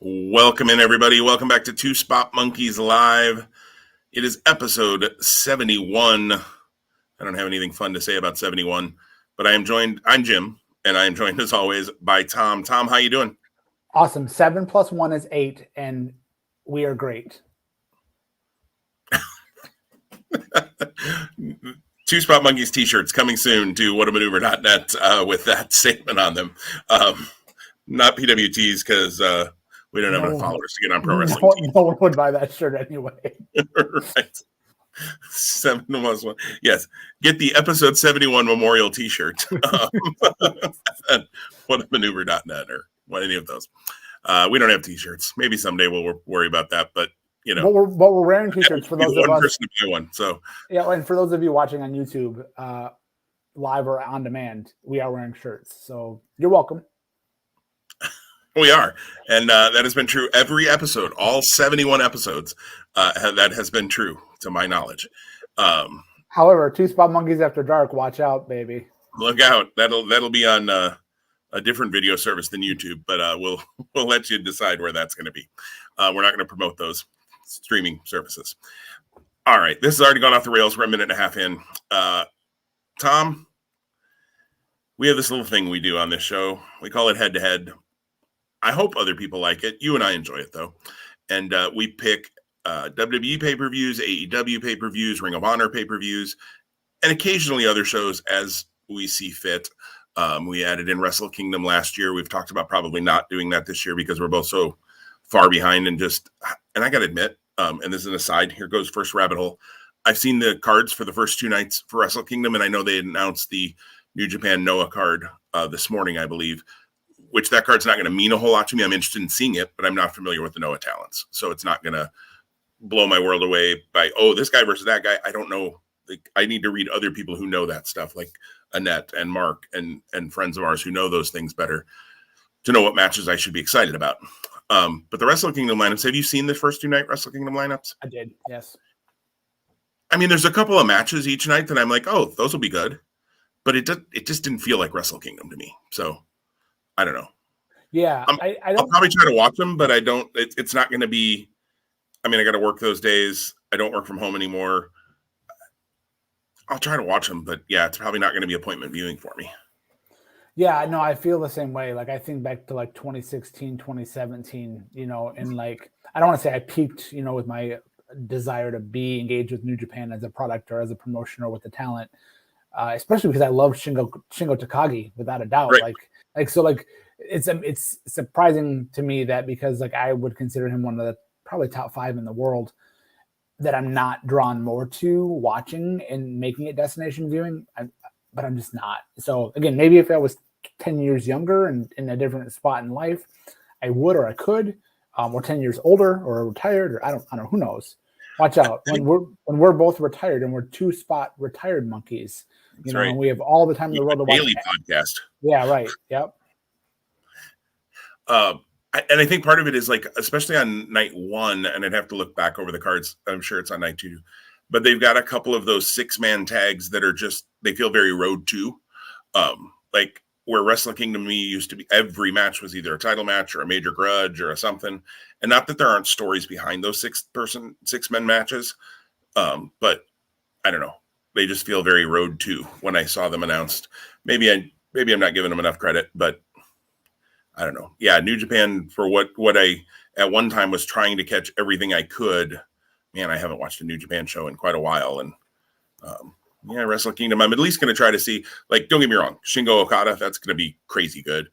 Welcome in, everybody. Welcome back to Two Spot Monkeys Live. It is episode 71. I don't have anything fun to say about 71, but I'm Jim, and I am joined as always by Tom. Tom, how you doing? Awesome. 7 + 1 is 8, and we are great. Two Spot Monkeys t-shirts coming soon to whatamaneuver.net with that statement on them. Not PWTs because we don't have enough followers to get on Pro Wrestling. No one would buy that shirt anyway. Right. 7 + 1. Yes. Get the episode 71 memorial t-shirt at whatamaneuver.net or any of those. We don't have t-shirts. Maybe someday we'll worry about that, but you know. But we're wearing t-shirts for those of us. One person to buy one. So yeah, and for those of you watching on YouTube, live or on demand, we are wearing shirts. So you're welcome. We are. And that has been true every episode, all 71 episodes. That has been true to my knowledge. However, Two Spot Monkeys After Dark, watch out, baby. Look out. That'll be on a different video service than YouTube, but we'll let you decide where that's going to be. We're not going to promote those streaming services. All right. This has already gone off the rails. We're a minute and a half in. Tom, we have this little thing we do on this show. We call it Head to Head. I hope other people like it. You and I enjoy it, though. And we pick WWE pay-per-views, AEW pay-per-views, Ring of Honor pay-per-views, and occasionally other shows as we see fit. We added in Wrestle Kingdom last year. We've talked about probably not doing that this year because we're both so far behind and I got to admit, and this is an aside, here goes first rabbit hole. I've seen the cards for the first 2 nights for Wrestle Kingdom, and I know they announced the New Japan Noah card this morning, I believe, which that card's not going to mean a whole lot to me. I'm interested in seeing it, but I'm not familiar with the Noah talents. So it's not going to blow my world away by, this guy versus that guy. I don't know. Like, I need to read other people who know that stuff, like Annette and Mark and friends of ours who know those things better to know what matches I should be excited about. But the Wrestle Kingdom lineups, have you seen the first 2 night Wrestle Kingdom lineups? I did, yes. I mean, there's a couple of matches each night that I'm like, those will be good. But it just didn't feel like Wrestle Kingdom to me. So I don't know. Yeah, I'll probably try to watch them, but I don't. It's not going to be. I mean, I got to work those days. I don't work from home anymore. I'll try to watch them, but yeah, it's probably not going to be appointment viewing for me. Yeah, no, I feel the same way. Like, I think back to like 2016, 2017, and like, I don't want to say I peaked, with my desire to be engaged with New Japan as a product or as a promotion or with the talent, especially because I love Shingo Takagi without a doubt. Right. Like, it's surprising to me that because like I would consider him one of the probably top 5 in the world, that I'm not drawn more to watching and making it destination viewing. But I'm just not. So again, maybe if I was 10 years younger and in a different spot in life, I would or I could, or 10 years older or retired, or I don't know, who knows. Watch out when we're both retired and we're 2 spot retired monkeys. That's right. And we have all the time in the world to watch. Daily podcast. Yeah, right. Yep. And I think part of it is like, especially on night 1, and I'd have to look back over the cards. I'm sure it's on night 2, but they've got a couple of those 6-man tags that are just, they feel very road to, like where Wrestle Kingdom to me used to be, every match was either a title match or a major grudge or a something. And not that there aren't stories behind those 6-men matches. But I don't know. They just feel very road to when I saw them announced. Maybe I'm not giving them enough credit, but I don't know. Yeah, New Japan, for what I at one time was trying to catch everything I could. Man, I haven't watched a New Japan show in quite a while. And Wrestle Kingdom, I'm at least going to try to see, like, don't get me wrong, Shingo Okada, that's going to be crazy good.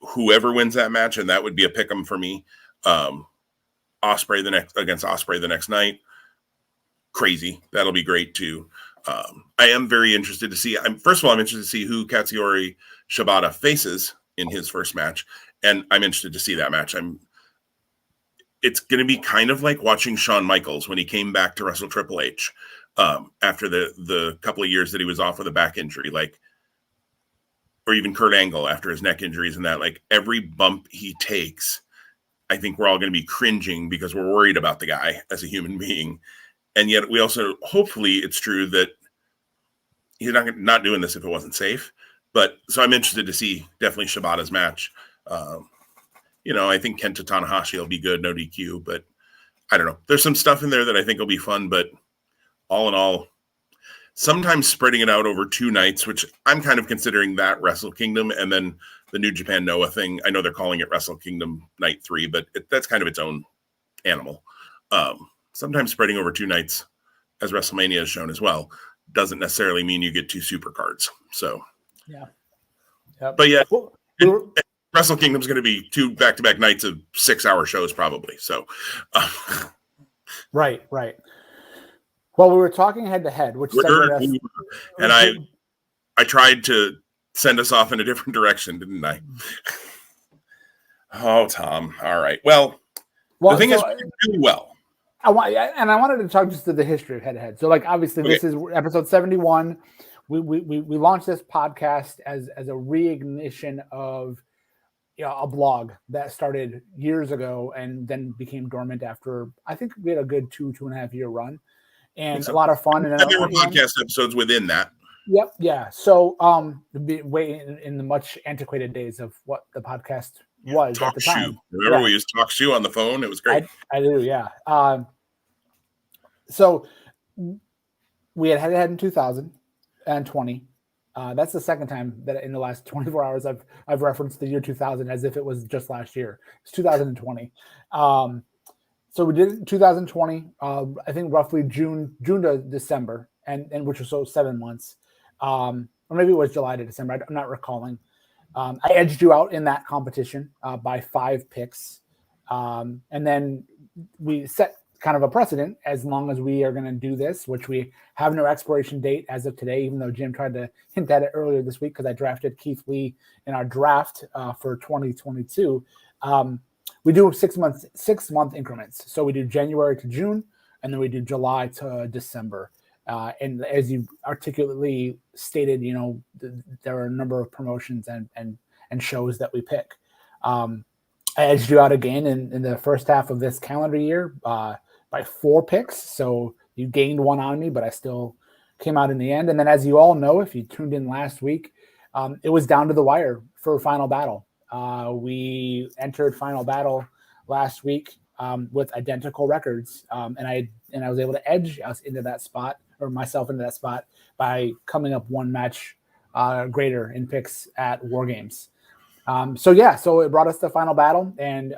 Whoever wins that match, and that would be a pick 'em for me. Ospreay against Ospreay the next night. Crazy. That'll be great too. I am very interested to see. First of all, I'm interested to see who Katsuyori Shibata faces in his first match, and I'm interested to see that match. It's going to be kind of like watching Shawn Michaels when he came back to wrestle Triple H after the couple of years that he was off with a back injury, like, or even Kurt Angle after his neck injuries and that. Like, every bump he takes, I think we're all going to be cringing because we're worried about the guy as a human being. And yet we also, hopefully it's true that he's not doing this if it wasn't safe. But so I'm interested to see definitely Shibata's match. I think Kenta Tanahashi will be good, no DQ, but I don't know. There's some stuff in there that I think will be fun, but all in all, sometimes spreading it out over 2 nights, which I'm kind of considering that Wrestle Kingdom and then the New Japan Noah thing. I know they're calling it Wrestle Kingdom Night 3, but that's kind of its own animal. Sometimes spreading over 2 nights, as WrestleMania has shown as well, doesn't necessarily mean you get 2 super cards. So, yeah. But yeah, Wrestle Kingdom is going to be 2 back-to-back nights of 6-hour shows probably. So, right. Well, we were talking head to head, which and I tried to send us off in a different direction, didn't I? Oh, Tom. All right. Well, the thing is, really well. I wanted to talk just to the history of head to head. So, like, obviously, This is episode 71. We launched this podcast as a reignition of a blog that started years ago and then became dormant after, I think we had a good 2.5 year run and a lot of fun. And there were podcast episodes within that. Yep. Yeah. So, way in the much antiquated days of what the podcast was Talk at the time. Shoe. Remember we used to talk shoe on the phone? It was great. I do. Yeah. So we had head in 2020. That's the second time that in the last 24 hours I've referenced the year 2000 as if it was just last year. It's 2020. So we did it in 2020. I think roughly June to December, and which was so 7 months. Or maybe it was July to December. I'm not recalling. I edged you out in that competition by 5 picks, and then we set kind of a precedent as long as we are going to do this, which we have no expiration date as of today, even though Jim tried to hint at it earlier this week because I drafted Keith Lee in our draft for 2022. We do 6 month increments. So we do January to June, and then we do July to December. And as you articulately stated, there are a number of promotions and shows that we pick. I edged you out again in the first half of this calendar year by 4 picks. So you gained 1 on me, but I still came out in the end. And then, as you all know, if you tuned in last week, it was down to the wire for Final Battle. We entered Final Battle last week with identical records, and I was able to edge us into that spot, or myself into that spot, by coming up 1 match greater in picks at War Games. So it brought us to Final Battle, and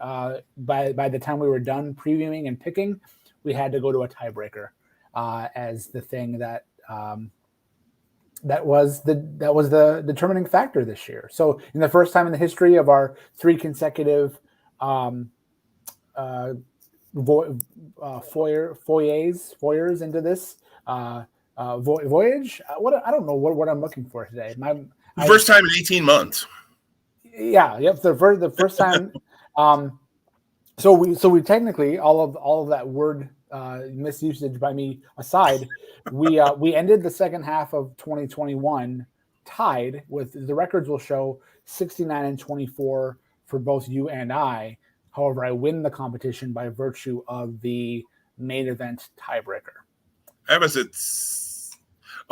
by the time we were done previewing and picking, we had to go to a tiebreaker as the thing that was the determining factor this year. So, in the first time in the history of our 3 consecutive foyers into this voyage. I don't know what I'm looking for today. First time in 18 months. Yeah. Yep. The first time. So we technically, all of that word misusage by me aside, we ended the second half of 2021 tied with, the records will show 69-24 for both you and I. However, I win the competition by virtue of the main event tiebreaker.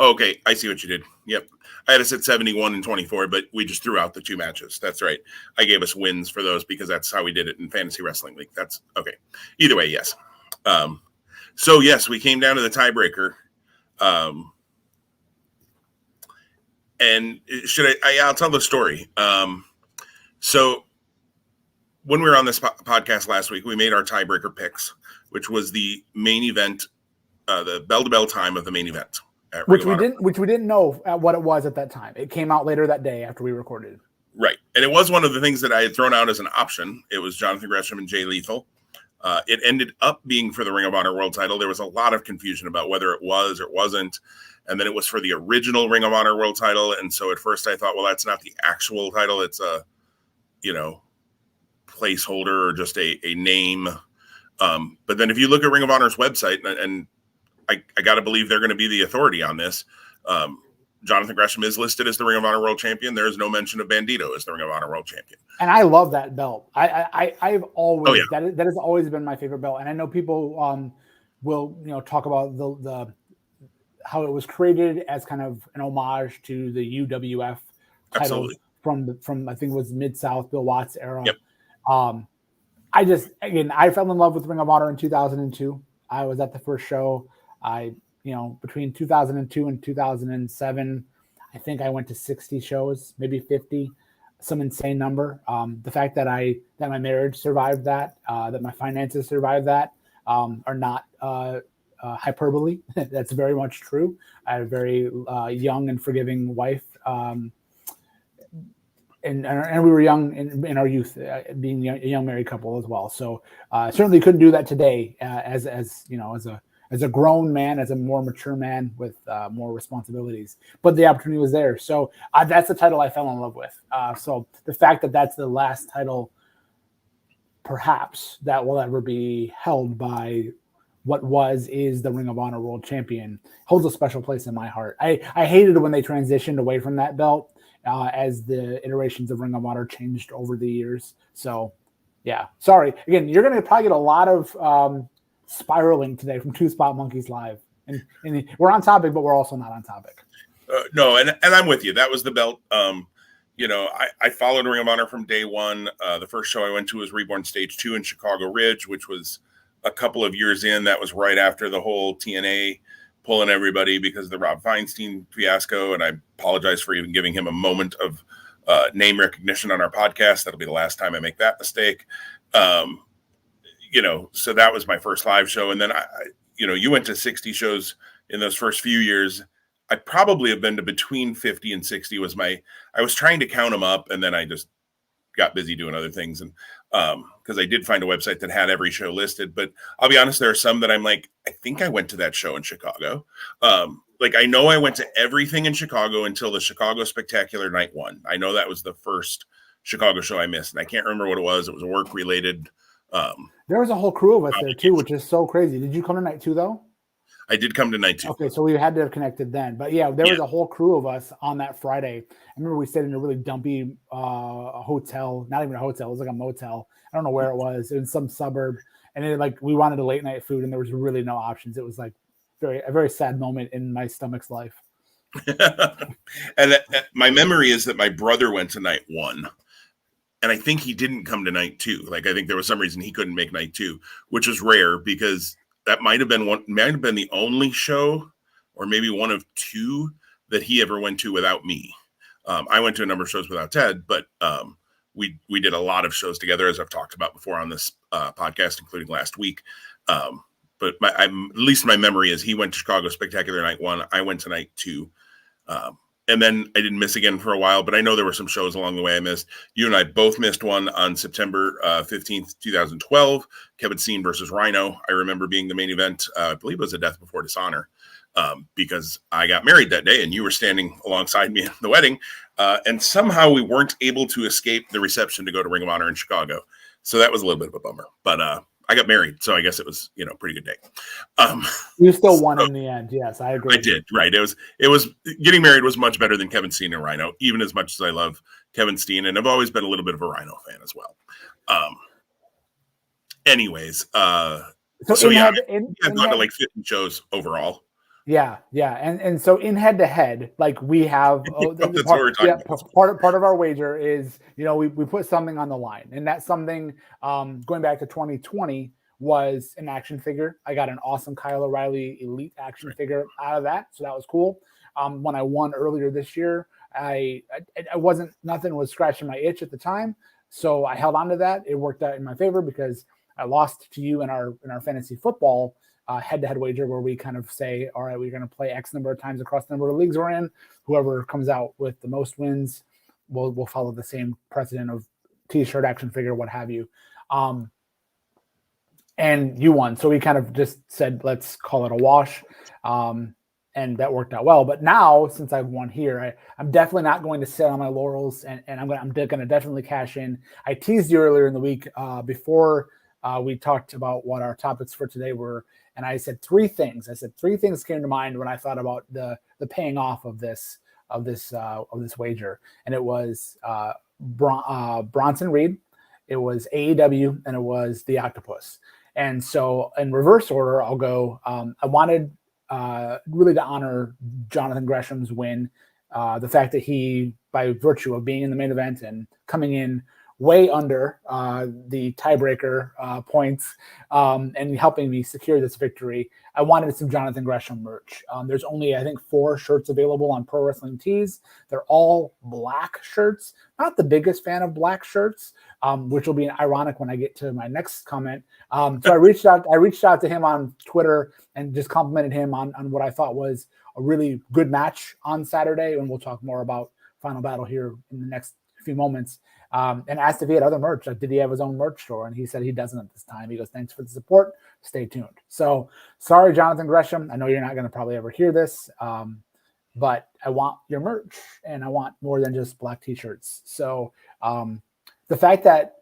Okay, I see what you did. Yep. I had us at 71-24, but we just threw out the 2 matches. That's right. I gave us wins for those because that's how we did it in Fantasy Wrestling League. That's okay. Either way, yes. So yes, we came down to the tiebreaker. And I'll tell the story. So when we were on this podcast last week, we made our tiebreaker picks, which was the main event, the bell-to-bell time of the main event. Which we didn't know what it was at that time. It came out later that day after we recorded. Right. And it was one of the things that I had thrown out as an option. It was Jonathan Gresham and Jay Lethal. It ended up being for the Ring of Honor World title. There was a lot of confusion about whether it was or it wasn't. And then it was for the original Ring of Honor World title. And so at first I thought, well, that's not the actual title. It's a, placeholder or just a name. But then if you look at Ring of Honor's website, and I got to believe they're going to be the authority on this. Jonathan Gresham is listed as the Ring of Honor World Champion. There is no mention of Bandito as the Ring of Honor World Champion. And I love that belt. I've always that has always been my favorite belt. And I know people will talk about the how it was created as kind of an homage to the UWF title from I think it was Mid-South Bill Watts era. Yep. I fell in love with Ring of Honor in 2002. I was at the first show. Between 2002 and 2007, I think I went to 60 shows, maybe 50, some insane number. The fact that my marriage survived that my finances survived that, are not hyperbole. That's very much true. I had a very young and forgiving wife. And we were young in our youth, being a young married couple as well. So certainly couldn't do that today as a grown man, as a more mature man with more responsibilities. But the opportunity was there. So that's the title I fell in love with. So the fact that that's the last title, perhaps, that will ever be held by what is the Ring of Honor World Champion holds a special place in my heart. I hated it when they transitioned away from that belt. As the iterations of Ring of Honor changed over the years. So, yeah. Sorry. Again, you're going to probably get a lot of spiraling today from Two Spot Monkeys Live. And we're on topic, but we're also not on topic. No, and I'm with you. That was the belt. I followed Ring of Honor from day one. The first show I went to was Reborn Stage 2 in Chicago Ridge, which was a couple of years in. That was right after the whole TNA pulling everybody because of the Rob Feinstein fiasco. And I apologize for even giving him a moment of name recognition on our podcast. That'll be the last time I make that mistake. So that was my first live show. And then you went to 60 shows in those first few years. I probably have been to between 50 and 60 I was trying to count them up, and then I just got busy doing other things. And because I did find a website that had every show listed, but I'll be honest, there are some that I'm like, I think I went to that show in Chicago. I know I went to everything in Chicago until the Chicago Spectacular Night 1. I know that was the first Chicago show I missed, and I can't remember what it was. It was work related. There was a whole crew of us there too, which is so crazy. Did you come to night 2 though? I did come to night 2. Okay, so we had to have connected then. But yeah, there was a whole crew of us on that Friday. I remember we stayed in a really dumpy hotel, not even a hotel, it was like a motel. I don't know where it was. It was some suburb. And we wanted a late night food, and there was really no options. It was like a very sad moment in my stomach's life. And my memory is that my brother went to night 1. And I think he didn't come to night 2. I think there was some reason he couldn't make night 2, which was rare because that might have been the only show, or maybe one of 2 that he ever went to without me. I went to a number of shows without Ted, but we did a lot of shows together, as I've talked about before on this podcast, including last week. But at least my memory is he went to Chicago Spectacular Night 1. I went to night 2. And then I didn't miss again for a while, but I know there were some shows along the way I missed. You and I both missed one on September 15th, 2012, Kevin Steen versus Rhino. I remember being the main event. I believe it was a Death Before Dishonor, because I got married that day and you were standing alongside me at the wedding. And somehow we weren't able to escape the reception to go to Ring of Honor in Chicago. So that was a little bit of a bummer, but I got married, so I guess it was, pretty good day. You still won in the end. Yes, I agree. I did. Right. It was getting married was much better than Kevin Steen and Rhino, even as much as I love Kevin Steen, and I've always been a little bit of a Rhino fan as well. Anyways, I've gone to like 50 shows overall. Yeah. And so in head-to-head, we have part of our wager is, we put something on the line. And that's something, going back to 2020, was an action figure. I got an awesome Kyle O'Reilly Elite action figure out of that. So that was cool. When I won earlier this year, nothing was scratching my itch at the time. So I held on to that. It worked out in my favor because I lost to you in our fantasy football head-to-head wager, where we kind of say, all right, we're going to play X number of times across the number of leagues we're in. Whoever comes out with the most wins will follow the same precedent of T-shirt, action figure, what have you. And you won. So we kind of just said, let's call it a wash. And that worked out well. But now, since I've won here, I'm definitely not going to sit on my laurels, and I'm going to definitely cash in. I teased you earlier in the week before we talked about what our topics for today were. And I said 3 things. I said 3 things came to mind when I thought about the paying off of this wager. And it was Bronson Reed, it was AEW, and it was the Octopus. And so in reverse order, I'll go. I wanted really to honor Jonathan Gresham's win. The fact that he, by virtue of being in the main event and coming in way under the tiebreaker points and helping me secure this victory. I wanted some Jonathan Gresham merch. There's only, I think, 4 shirts available on Pro Wrestling Tees. They're all black shirts. Not the biggest fan of black shirts, which will be ironic when I get to my next comment. So I reached out to him on Twitter and just complimented him on what I thought was a really good match on Saturday. And we'll talk more about Final Battle here in the next few moments. And asked if he had other merch. Like, did he have his own merch store? And he said he doesn't at this time. He goes, thanks for the support. Stay tuned. So sorry, Jonathan Gresham. I know you're not going to probably ever hear this, but I want your merch and I want more than just black t-shirts. So the fact that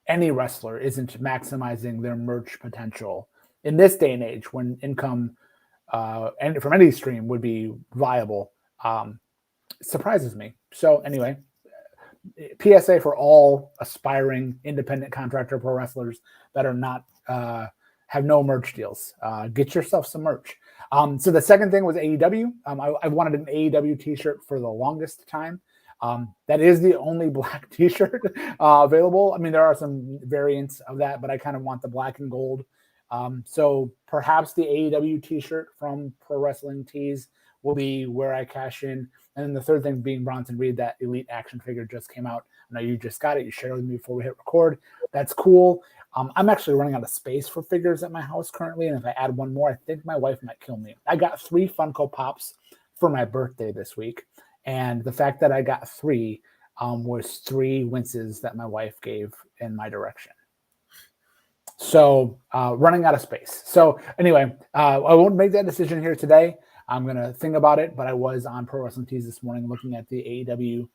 any wrestler isn't maximizing their merch potential in this day and age when income and from any stream would be viable surprises me. So anyway, PSA for all aspiring independent contractor pro wrestlers that are not have no merch deals. Get yourself some merch. So the second thing was AEW. I wanted an AEW t-shirt for the longest time. That is the only black t-shirt available. I mean, there are some variants of that, but I kind of want the black and gold. So perhaps the AEW t-shirt from Pro Wrestling Tees will be where I cash in. And then the third thing being Bronson Reed, that Elite action figure just came out. I know you just got it. You shared it with me before we hit record. That's cool. I'm actually running out of space for figures at my house currently. And if I add one more, I think my wife might kill me. I got 3 Funko Pops for my birthday this week. And the fact that I got 3 was 3 winces that my wife gave in my direction. So running out of space. So anyway, I won't make that decision here today. I'm going to think about it, but I was on Pro Wrestling Tees this morning looking at the AEW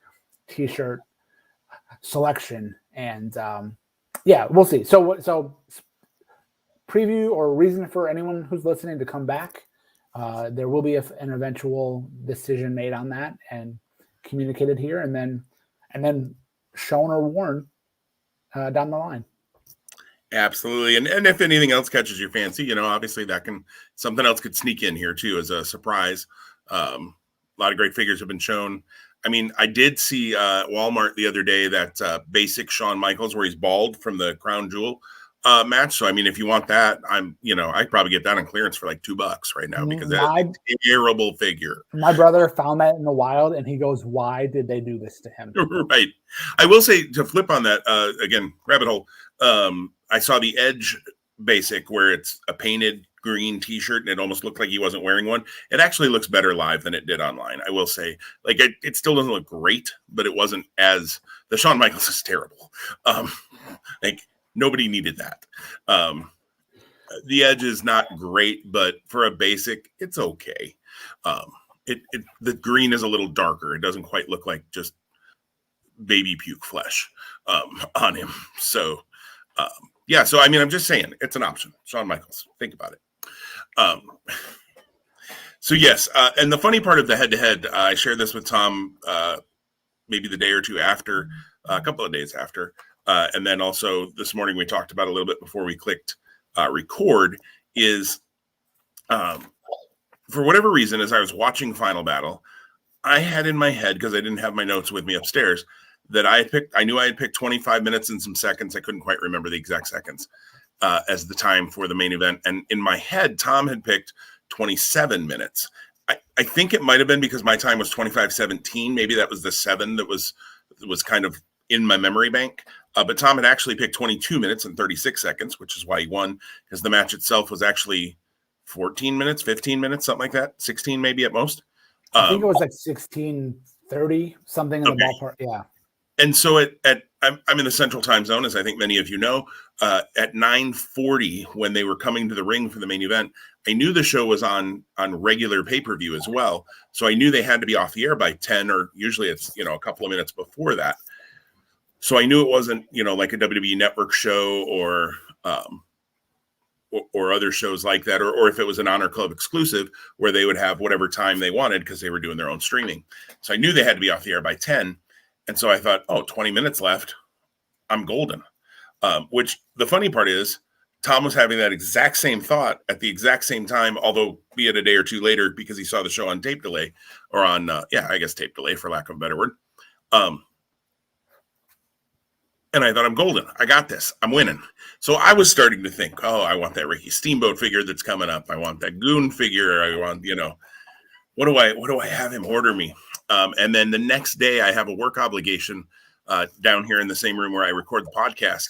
t-shirt selection. And yeah, we'll see. So preview or reason for anyone who's listening to come back. There will be an eventual decision made on that and communicated here and then shown or worn down the line. Absolutely. And if anything else catches your fancy, obviously something else could sneak in here too as a surprise. A lot of great figures have been shown. I mean, I did see Walmart the other day that basic Shawn Michaels where he's bald from the Crown Jewel match. So, I mean, if you want that, I'd probably get that on clearance for like $2 right now because that's a terrible figure. My brother found that in the wild and he goes, why did they do this to him? Right. I will say to flip on that again, rabbit hole. I saw the Edge basic where it's a painted green t-shirt and it almost looked like he wasn't wearing one. It actually looks better live than it did online. I will say, like, it still doesn't look great, but it wasn't as the Shawn Michaels is terrible. Like nobody needed that. The Edge is not great, but for a basic, it's okay. The green is a little darker. It doesn't quite look like just baby puke flesh on him. So, yeah, so I mean, I'm just saying it's an option. Shawn Michaels, think about it. So yes, and the funny part of the head-to-head, I shared this with Tom maybe the day or two after, a couple of days after, and then also this morning we talked about a little bit before we clicked record. Is for whatever reason, as I was watching Final Battle, I had in my head, because I didn't have my notes with me upstairs, that I knew I had picked 25 minutes and some seconds. I couldn't quite remember the exact seconds as the time for the main event. And in my head, Tom had picked 27 minutes. I think it might've been because my time was 25:17. Maybe that was the 7 that was kind of in my memory bank. But Tom had actually picked 22 minutes and 36 seconds, which is why he won, because the match itself was actually 14 minutes, 15 minutes, something like that. 16 maybe at most. I think it was like 16:30, something in the ballpark. Yeah. And so I'm in the Central Time Zone, as I think many of you know. At 9:40, when they were coming to the ring for the main event, I knew the show was on regular pay-per-view as well. So I knew they had to be off the air by 10, or usually it's a couple of minutes before that. So I knew it wasn't like a WWE Network show or other shows like that, or if it was an Honor Club exclusive where they would have whatever time they wanted because they were doing their own streaming. So I knew they had to be off the air by 10. And so I thought, 20 minutes left, I'm golden. Which the funny part is, Tom was having that exact same thought at the exact same time, although be it a day or two later, because he saw the show on tape delay, or on, tape delay, for lack of a better word. And I thought, I'm golden. I got this. I'm winning. So I was starting to think, oh, I want that Ricky Steamboat figure that's coming up. I want that Goon figure. I want, what do I have him order me? And then the next day I have a work obligation down here in the same room where I record the podcast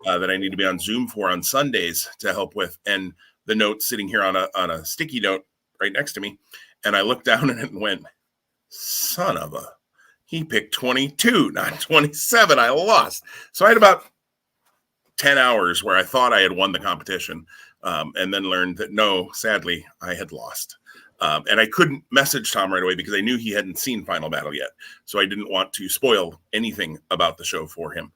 that I need to be on Zoom for on Sundays to help with. And the note sitting here on a sticky note right next to me. And I looked down at it and went, son of a, he picked 22, not 27. I lost. So I had about 10 hours where I thought I had won the competition, and then learned that no, sadly, I had lost. And I couldn't message Tom right away because I knew he hadn't seen Final Battle yet. So I didn't want to spoil anything about the show for him,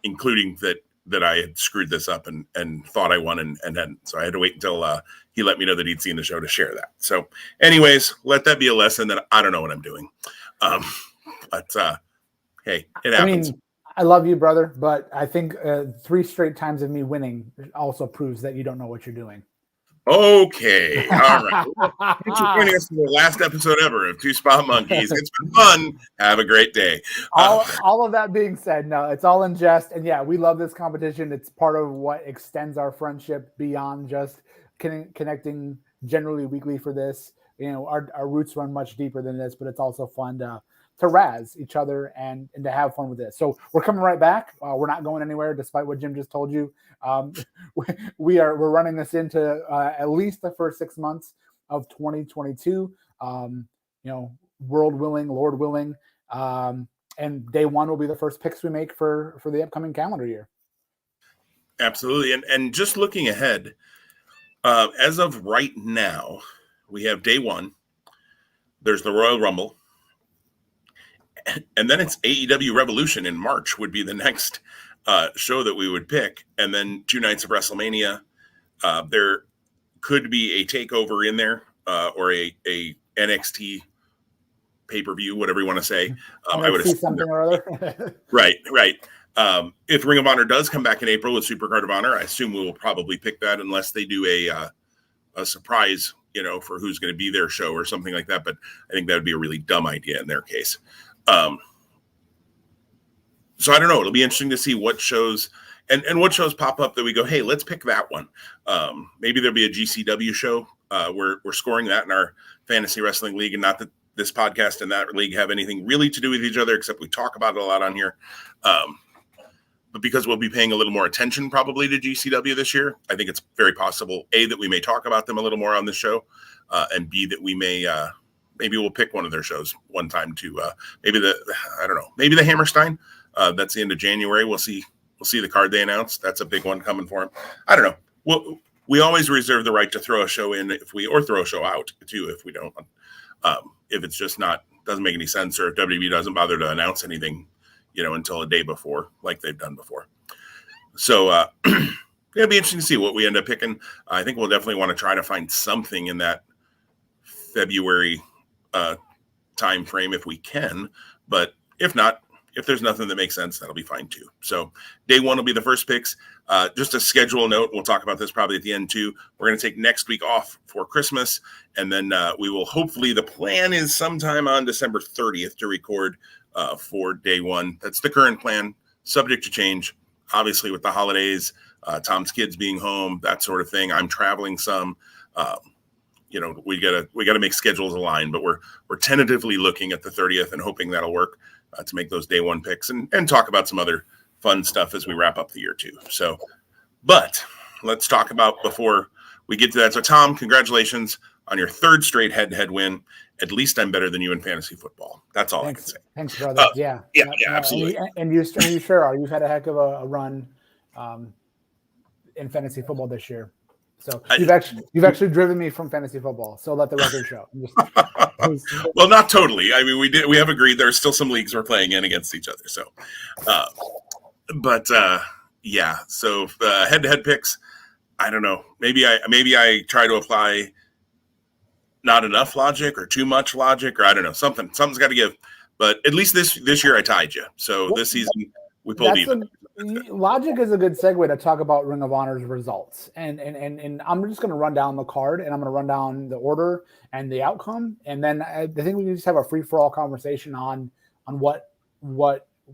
including that I had screwed this up and thought I won and hadn't. So I had to wait until he let me know that he'd seen the show to share that. So anyways, let that be a lesson that I don't know what I'm doing. But hey, it happens. I mean, I love you, brother, but I think 3 straight times of me winning also proves that you don't know what you're doing. Okay. All right. Thanks for joining us for the last episode ever of Two Spot Monkeys. It's been fun. Have a great day. All of that being said, no, it's all in jest. And yeah, we love this competition. It's part of what extends our friendship beyond just connecting generally weekly for this. Our roots run much deeper than this, but it's also fun to razz each other and to have fun with this. So we're coming right back. We're not going anywhere, despite what Jim just told you. We're running this into at least the first 6 months of 2022. World willing, Lord willing, and day one will be the first picks we make for the upcoming calendar year. Absolutely, and just looking ahead, as of right now, we have day one. There's the Royal Rumble. And then it's AEW Revolution in March would be the next show that we would pick. And then 2 nights of WrestleMania. There could be a takeover in there or a NXT pay-per-view, whatever you want to say. I would see something or other. Right. If Ring of Honor does come back in April with Supercard of Honor, I assume we will probably pick that unless they do a surprise, for who's going to be their show or something like that. But I think that would be a really dumb idea in their case. So I don't know. It'll be interesting to see what shows and what shows pop up that we go, hey, let's pick that one. Maybe there'll be a GCW show. We're scoring that in our fantasy wrestling league, and not that this podcast and that league have anything really to do with each other, except we talk about it a lot on here. But because we'll be paying a little more attention probably to GCW this year, I think it's very possible, A, that we may talk about them a little more on this show, and B, that we may maybe we'll pick one of their shows one time to maybe the Hammerstein. That's the end of January. We'll see the card they announced. That's a big one coming for him. I don't know. We always reserve the right to throw a show in or throw a show out too if we don't. If it's just doesn't make any sense, or if WWE doesn't bother to announce anything, until a day before, like they've done before. So it'll be interesting to see what we end up picking. I think we'll definitely want to try to find something in that February time frame if we can, but if not, if there's nothing that makes sense, that'll be fine too. So day one will be the first picks. Just a schedule note, we'll talk about this probably at the end too. We're going to take next week off for Christmas, and then we will hopefully, the plan is sometime on December 30th to record for day one. That's the current plan, subject to change, obviously with the holidays, Tom's kids being home, that sort of thing. I'm traveling some. We gotta make schedules align, but we're tentatively looking at the 30th and hoping that'll work to make those day one picks and talk about some other fun stuff as we wrap up the year too. So, but let's talk about before we get to that. So Tom, congratulations on your 3rd straight head-to-head win. At least I'm better than you in fantasy football. That's all I can say. Thanks, brother. Yeah, absolutely. And you sure are. You've had a heck of a run in fantasy football this year. So you've actually driven me from fantasy football. So let the record show. Well, not totally. I mean, we have agreed there are still some leagues we're playing in against each other. So, yeah. So head-to-head picks. I don't know. Maybe I try to apply not enough logic or too much logic, or I don't know. Something's got to give. But at least this year I tied you. So this season we pulled even. Logic is a good segue to talk about Ring of Honor's results, and I'm just going to run down the card, and I'm going to run down the order and the outcome, and then I think we can just have a free for all conversation on what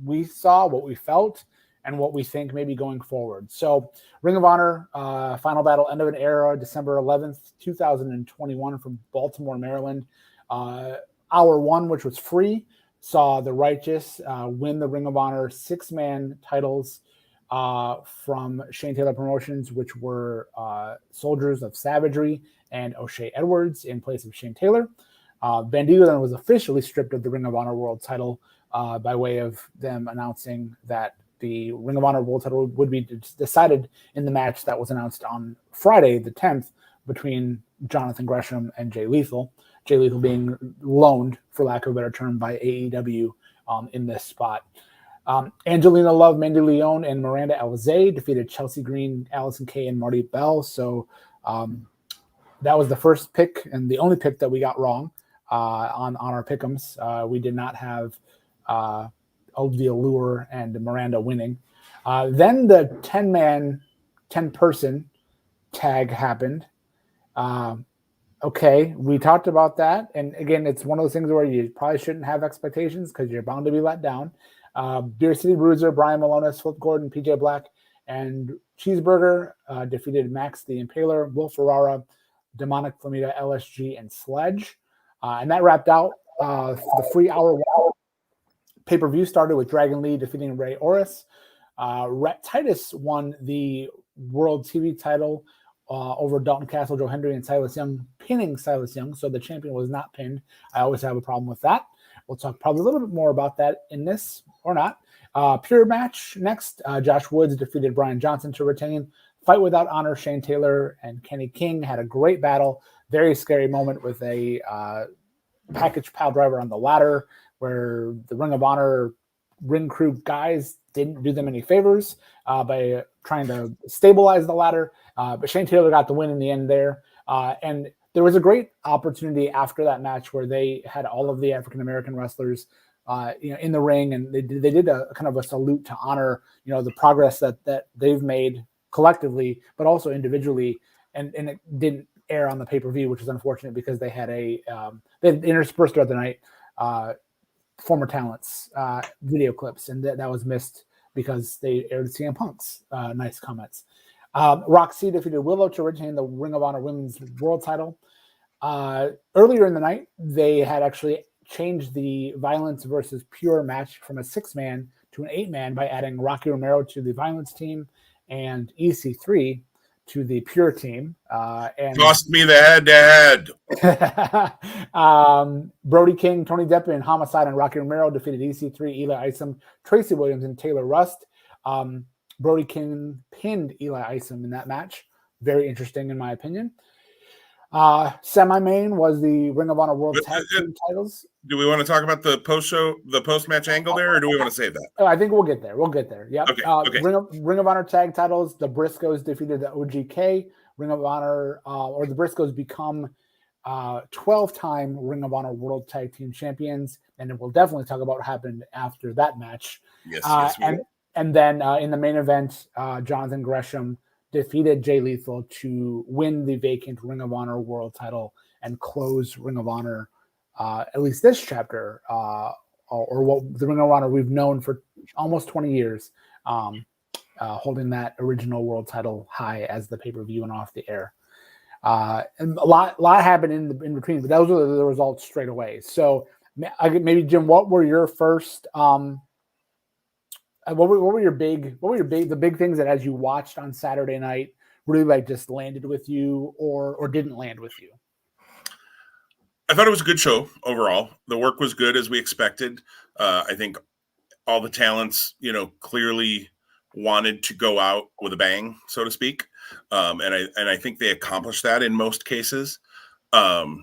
we saw, what we felt, and what we think maybe going forward. So Ring of Honor, Final Battle, End of an Era, December 11th, 2021 from Baltimore, Maryland. Hour one, which was free, saw the Righteous win the Ring of Honor 6-man titles from Shane Taylor Promotions, which were Soldiers of Savagery and O'Shea Edwards in place of Shane Taylor. Bandido then was officially stripped of the Ring of Honor World title by way of them announcing that the Ring of Honor World title would be decided in the match that was announced on Friday, the 10th, between Jonathan Gresham and Jay Lethal. Jay Lethal being loaned, for lack of a better term, by AEW in this spot. Angelina Love, Mandy Leon, and Miranda Alizé defeated Chelsea Green, Allison Kay, and Marty Bell. So that was the first pick and the only pick that we got wrong on our pick'ems. We did not have the Allure and Miranda winning. Then the 10-person tag happened. Okay, we talked about that. And again, it's one of those things where you probably shouldn't have expectations because you're bound to be let down. Beer City Bruiser, Brian Malonis, Flip Gordon, PJ Black, and Cheeseburger defeated Max the Impaler, Will Ferrara, Demonic Flamita, LSG, and Sledge. And that wrapped out the free hour one. Pay-per-view started with Dragon Lee defeating Ray Orris. Rhett Titus won the World TV title over Dalton Castle, Joe Hendry, and Silas Young, pinning Silas Young. So the champion was not pinned. I always have a problem with that. We'll talk probably a little bit more about that in this or not. Pure match next. Josh Woods defeated Brian Johnson to retain. Fight Without Honor, Shane Taylor and Kenny King had a great battle. Very scary moment with a package pile driver on the ladder where the Ring of Honor ring crew guys didn't do them any favors by trying to stabilize the ladder. But Shane Taylor got the win in the end there. And there was a great opportunity after that match where they had all of the African-American wrestlers in the ring, and they did a kind of a salute to honor, the progress that they've made collectively, but also individually. And it didn't air on the pay-per-view, which is unfortunate because they had they interspersed throughout the night former talents video clips, and that was missed because they aired CM Punk's nice comments. Roxy defeated Willow to retain the Ring of Honor Women's World title. Earlier in the night, they had actually changed the Violence versus Pure match from a 6-man to an 8-man by adding Rocky Romero to the Violence team and EC3 to the Pure team. And cost me the head-to-head. Brody King, Tony Deppen, and Homicide and Rocky Romero defeated EC3, Eli Isom, Tracy Williams, and Taylor Rust. Brody King pinned Eli Isom in that match. Very interesting, in my opinion. Semi-main was the Ring of Honor World Tag Team titles. Do we want to talk about the post-match angle there, or do we want to save that? I think we'll get there. Yep. Okay. Ring of Honor tag titles. The Briscoes defeated the OGK. Ring of Honor, or the Briscoes become 12-time Ring of Honor World Tag Team Champions, and we'll definitely talk about what happened after that match. Yes, and then in the main event, Jonathan Gresham defeated Jay Lethal to win the vacant Ring of Honor World title and close Ring of Honor, at least this chapter, or what the Ring of Honor we've known for almost 20 years, holding that original world title high as the pay-per-view and off the air. And a lot happened in between, but those were the results straight away. So maybe Jim, what were your first? What were the big things that as you watched on Saturday night really just landed with you or didn't land with you? I thought it was a good show overall. The work was good as we expected. I think all the talents, clearly wanted to go out with a bang, so to speak. And I think they accomplished that in most cases. There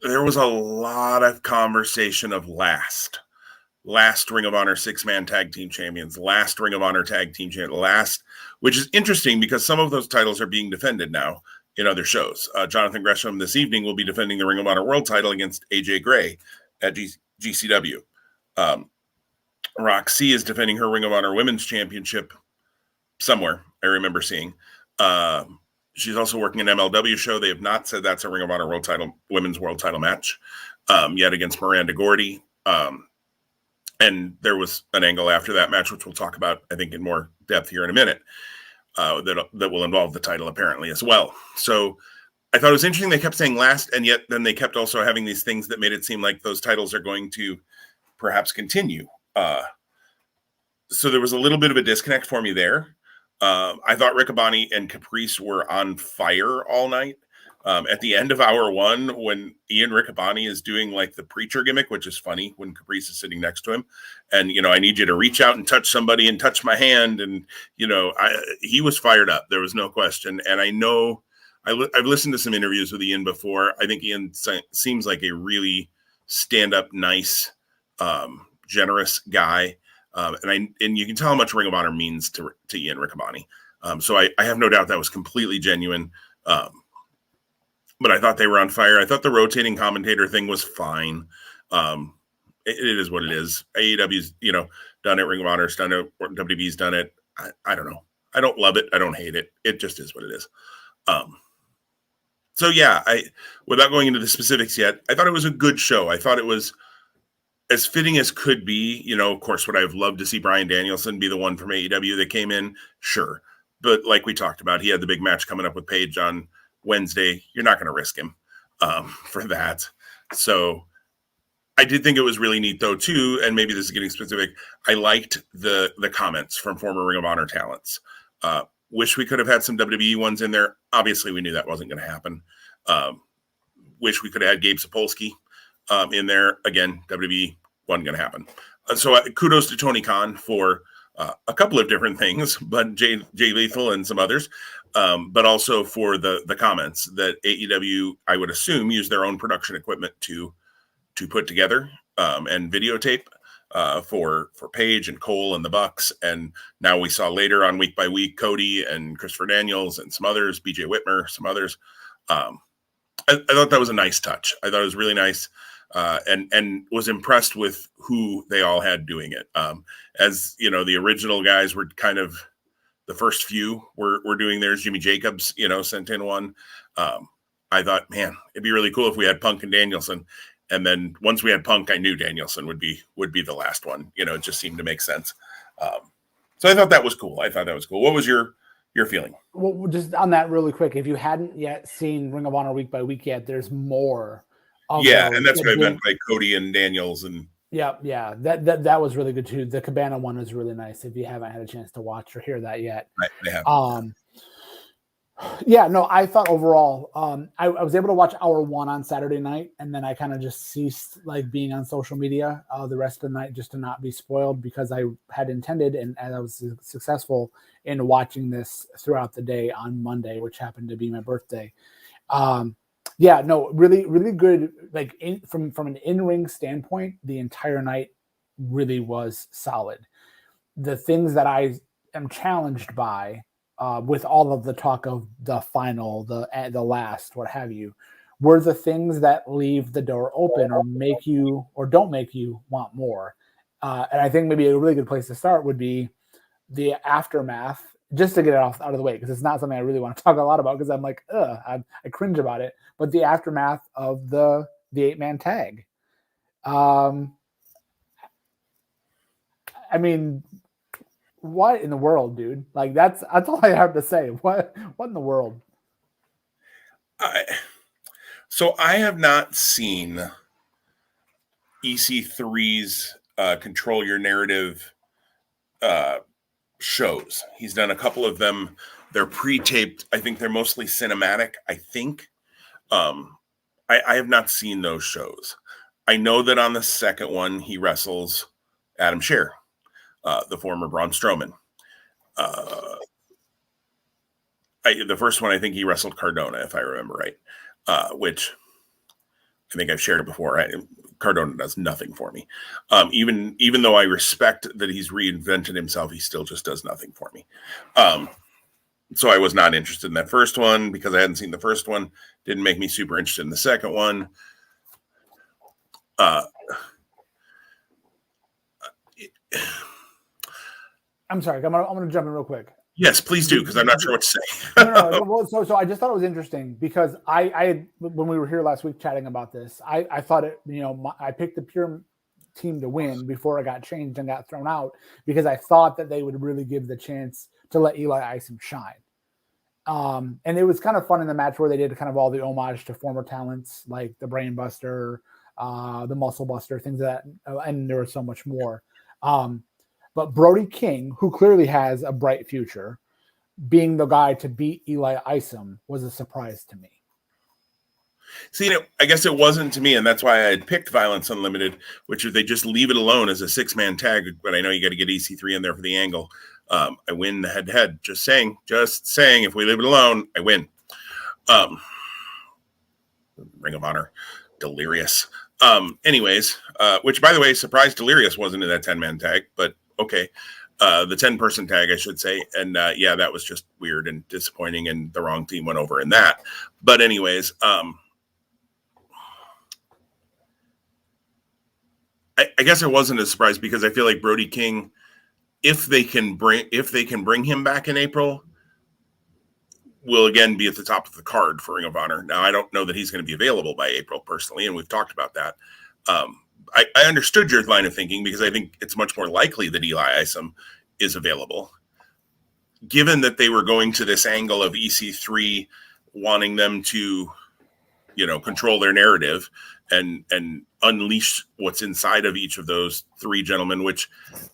was a lot of conversation of last Ring of Honor 6-man tag team champions, last Ring of Honor tag team champion, which is interesting because some of those titles are being defended now in other shows. Jonathan Gresham this evening will be defending the Ring of Honor World title against AJ Gray at GCW. Roxy is defending her Ring of Honor Women's Championship somewhere, I remember seeing. She's also working an MLW show. They have not said that's a Ring of Honor Women's World title match yet against Miranda Gordy. And there was an angle after that match, which we'll talk about, I think, in more depth here in a minute, that will involve the title apparently as well. So I thought it was interesting. They kept saying last, and yet then they kept also having these things that made it seem like those titles are going to perhaps continue. So there was a little bit of a disconnect for me there. I thought Riccaboni and Caprice were on fire all night. At the end of hour one, when Ian Riccaboni is doing like the preacher gimmick, which is funny when Caprice is sitting next to him, and I need you to reach out and touch somebody and touch my hand, and he was fired up. There was no question. And I know I've listened to some interviews with Ian before. I think Ian seems like a really stand-up, nice, generous guy. And you can tell how much Ring of Honor means to Ian Riccaboni. So I have no doubt that was completely genuine. But I thought they were on fire. I thought the rotating commentator thing was fine. It is what it is. AEW's, done it. Ring of Honor's done it. WWE's done it. I don't know. I don't love it. I don't hate it. It just is what it is. So yeah, without going into the specifics yet, I thought it was a good show. I thought it was as fitting as could be. Of course, would I have loved to see Bryan Danielson be the one from AEW that came in? Sure. But like we talked about, he had the big match coming up with Paige on Wednesday. You're not going to risk him for that. So I did think it was really neat though too, and maybe this is getting specific. I liked the comments from former Ring of Honor talents. Wish we could have had some WWE ones in there. Obviously, we knew that wasn't going to happen. Wish we could have had Gabe Sapolsky in there. Again, WWE wasn't going to happen. So kudos to Tony Khan for a couple of different things, but Jay Lethal and some others, but also for the comments that AEW, I would assume, use their own production equipment to put together and videotape for Paige and Cole and the Bucks. And now we saw later on Week by Week, Cody and Christopher Daniels and some others, BJ Whitmer, some others. I thought that was a nice touch. I thought it was really nice. And was impressed with who they all had doing it. As the original guys were kind of the first few were doing theirs. Jimmy Jacobs, sent in one. I thought, man, it'd be really cool if we had Punk and Danielson. And then once we had Punk, I knew Danielson would be the last one. It just seemed to make sense. So I thought that was cool. What was your feeling? Well, just on that really quick, if you hadn't yet seen Ring of Honor Week by Week yet, there's more. And that's what I meant by Cody and Daniels and yeah. That was really good too. The Cabana one was really nice. If you haven't had a chance to watch or hear that yet, I have. I thought overall, I was able to watch hour one on Saturday night, and then I kind of just ceased like being on social media the rest of the night just to not be spoiled, because I had intended and I was successful in watching this throughout the day on Monday, which happened to be my birthday. Really, really good. Like from an in-ring standpoint, the entire night really was solid. The things that I am challenged by, with all of the talk of the final, the last, what have you, were the things that leave the door open or make you or don't make you want more. And I think maybe a really good place to start would be the aftermath, just to get it out of the way, because it's not something I really want to talk a lot about, because I'm like, I cringe about it. But the aftermath of the 8-man tag. I mean, what in the world, dude? Like that's all I have to say. What in the world? So I have not seen EC3's Control Your Narrative shows. He's done a couple of them. They're pre-taped. I think they're mostly cinematic. I think. I have not seen those shows. I know that on the second one he wrestles Adam Scherr, the former Braun Strowman. The first one, I think he wrestled Cardona, if I remember right, which I think I've shared it before. Cardona does nothing for me. Even though I respect that he's reinvented himself, he still just does nothing for me. So I was not interested in that first one because I hadn't seen the first one. Didn't make me super interested in the second one. I'm sorry. I'm gonna jump in real quick. Yes, please do, because I'm not sure what to say. No. Well, so I just thought it was interesting because I when we were here last week chatting about this, I thought it. I picked the pure team to win before it got changed and got thrown out, because I thought that they would really give the chance to let Eli Isom shine. And it was kind of fun in the match where they did kind of all the homage to former talents like the Brain Buster, the Muscle Buster, things that, and there was so much more. But Brody King, who clearly has a bright future, being the guy to beat Eli Isom was a surprise to me. See, I guess it wasn't to me, and that's why I had picked Violence Unlimited, which if they just leave it alone as a 6-man tag, but I know you got to get EC3 in there for the angle. I win head-to-head. Just saying, if we leave it alone, I win. Ring of Honor, Delirious. Anyways, which, by the way, surprised Delirious wasn't in that 10-man tag, but okay. The 10-person tag, I should say. And yeah, that was just weird and disappointing, and the wrong team went over in that. But anyways, I guess it wasn't a surprise because I feel like Brody King, if they can bring him back in April, will again be at the top of the card for Ring of Honor. Now, I don't know that he's going to be available by April personally, and we've talked about that. I understood your line of thinking because I think it's much more likely that Eli Isom is available, given that they were going to this angle of EC3 wanting them to, control their narrative and unleash what's inside of each of those three gentlemen, which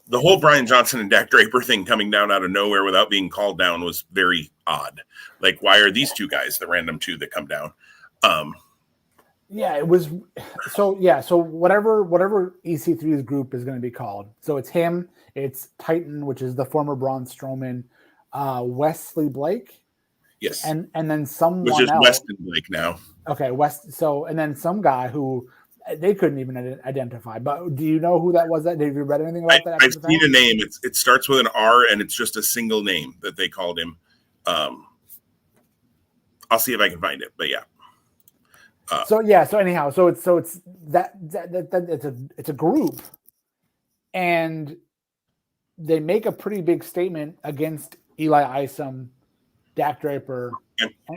the whole Brian Johnson and Dak Draper thing coming down out of nowhere without being called down was very odd. Like, why are these two guys the random two that come down? Yeah, it was. So yeah, so whatever EC3's group is going to be called. So it's him, it's Titan, which is the former Braun Strowman, Wesley Blake. Yes. And then someone which is else. Weston Blake now. Okay, So and then some guy who they couldn't even identify. But do you know who that was? Have you read anything about that? I've seen a name. It starts with an R, and it's just a single name that they called him. I'll see if I can find it. But yeah. So anyhow, it's a group, and they make a pretty big statement against Eli Isom, Dak Draper.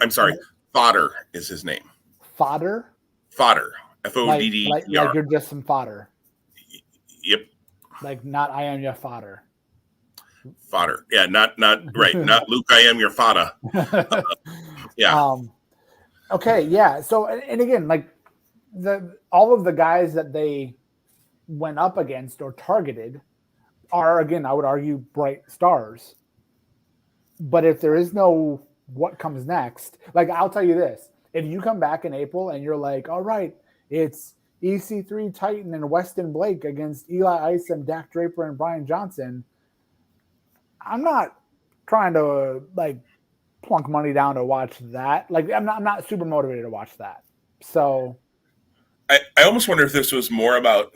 I'm sorry, Fodder is his name. Fodder. Fodder. F-O-D-D-E-R. Like you're just some fodder. Yep. Like not I am your fodder. Fodder. Yeah, not right. Not Luke, I am your fodder. Yeah. Okay, yeah. So, and again, like all of the guys that they went up against or targeted are, again, I would argue, bright stars. But if there is no what comes next, like I'll tell you this: if you come back in April and you're like, all right, it's EC3 Titan and Weston Blake against Eli Isom, Dak Draper, and Brian Johnson, I'm not trying to plunk money down to watch that. Like I'm not super motivated to watch that. So I almost wonder if this was more about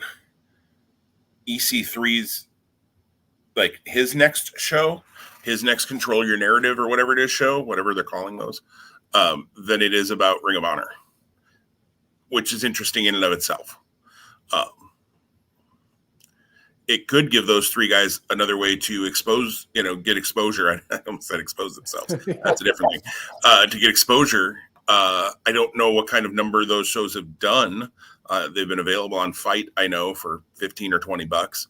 EC3's his next show, his next Control Your Narrative or whatever it is show, whatever they're calling those, than it is about Ring of Honor, which is interesting in and of itself. It could give those three guys another way to expose, get exposure. I almost said expose themselves. That's a different thing. To get exposure. I don't know what kind of number those shows have done. They've been available on Fight, I know, for $15 or $20.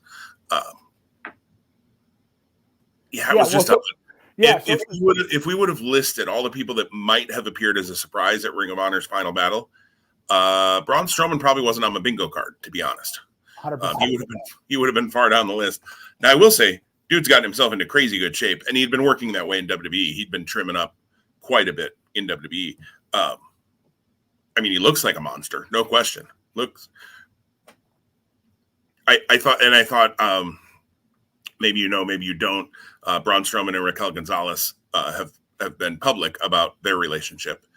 It was just if we would have listed all the people that might have appeared as a surprise at Ring of Honor's Final Battle, Braun Strowman probably wasn't on my bingo card, to be honest. He would have been far down the list. Now I will say, dude's gotten himself into crazy good shape, and he'd been working that way in WWE. He'd been trimming up quite a bit in WWE. He looks like a monster, no question. I thought maybe maybe you don't. Braun Strowman and Raquel Gonzalez have been public about their relationship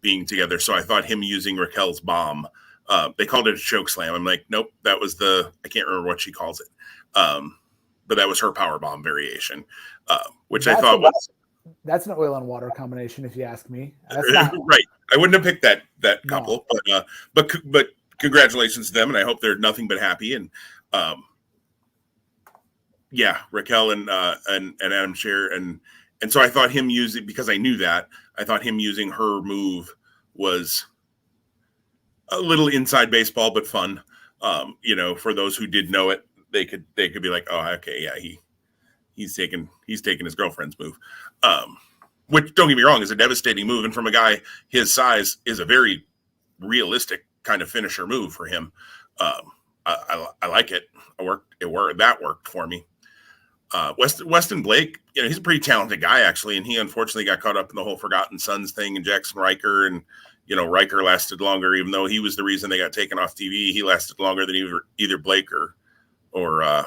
being together. So I thought him using Raquel's bomb. They called it a choke slam. I'm like, nope, that was I can't remember what she calls it. But that was her power bomb variation, which I thought was. That's an oil and water combination, if you ask me. Right. I wouldn't have picked that couple, no. but congratulations to them, and I hope they're nothing but happy. And Raquel and Adam Scherr, and so I thought him using, because I knew that, I thought him using her move was a little inside baseball, but fun. For those who did know it, they could be like, oh, okay, yeah, he's taking his girlfriend's move. Which, don't get me wrong, is a devastating move, and from a guy his size is a very realistic kind of finisher move for him. I like it. That worked for me. Weston Blake, he's a pretty talented guy actually, and he unfortunately got caught up in the whole Forgotten Sons thing and Jackson Riker, and Riker lasted longer, even though he was the reason they got taken off TV. He lasted longer than either Blake or I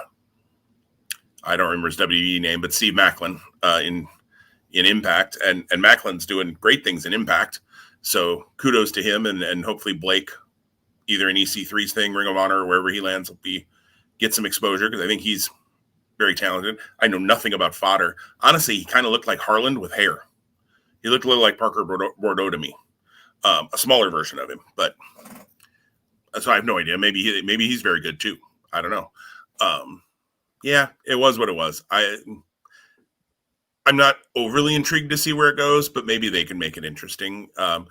don't remember his WWE name, but Steve Macklin in Impact, and Macklin's doing great things in Impact. So kudos to him, and hopefully Blake, either in EC3's thing, Ring of Honor, or wherever he lands, will get some exposure, because I think he's very talented. I know nothing about fodder. Honestly, he kind of looked like Harland with hair. He looked a little like Parker Bordeaux to me, a smaller version of him. But so I have no idea. Maybe he's very good too. I don't know. Yeah, it was what it was. I'm not overly intrigued to see where it goes, but maybe they can make it interesting. I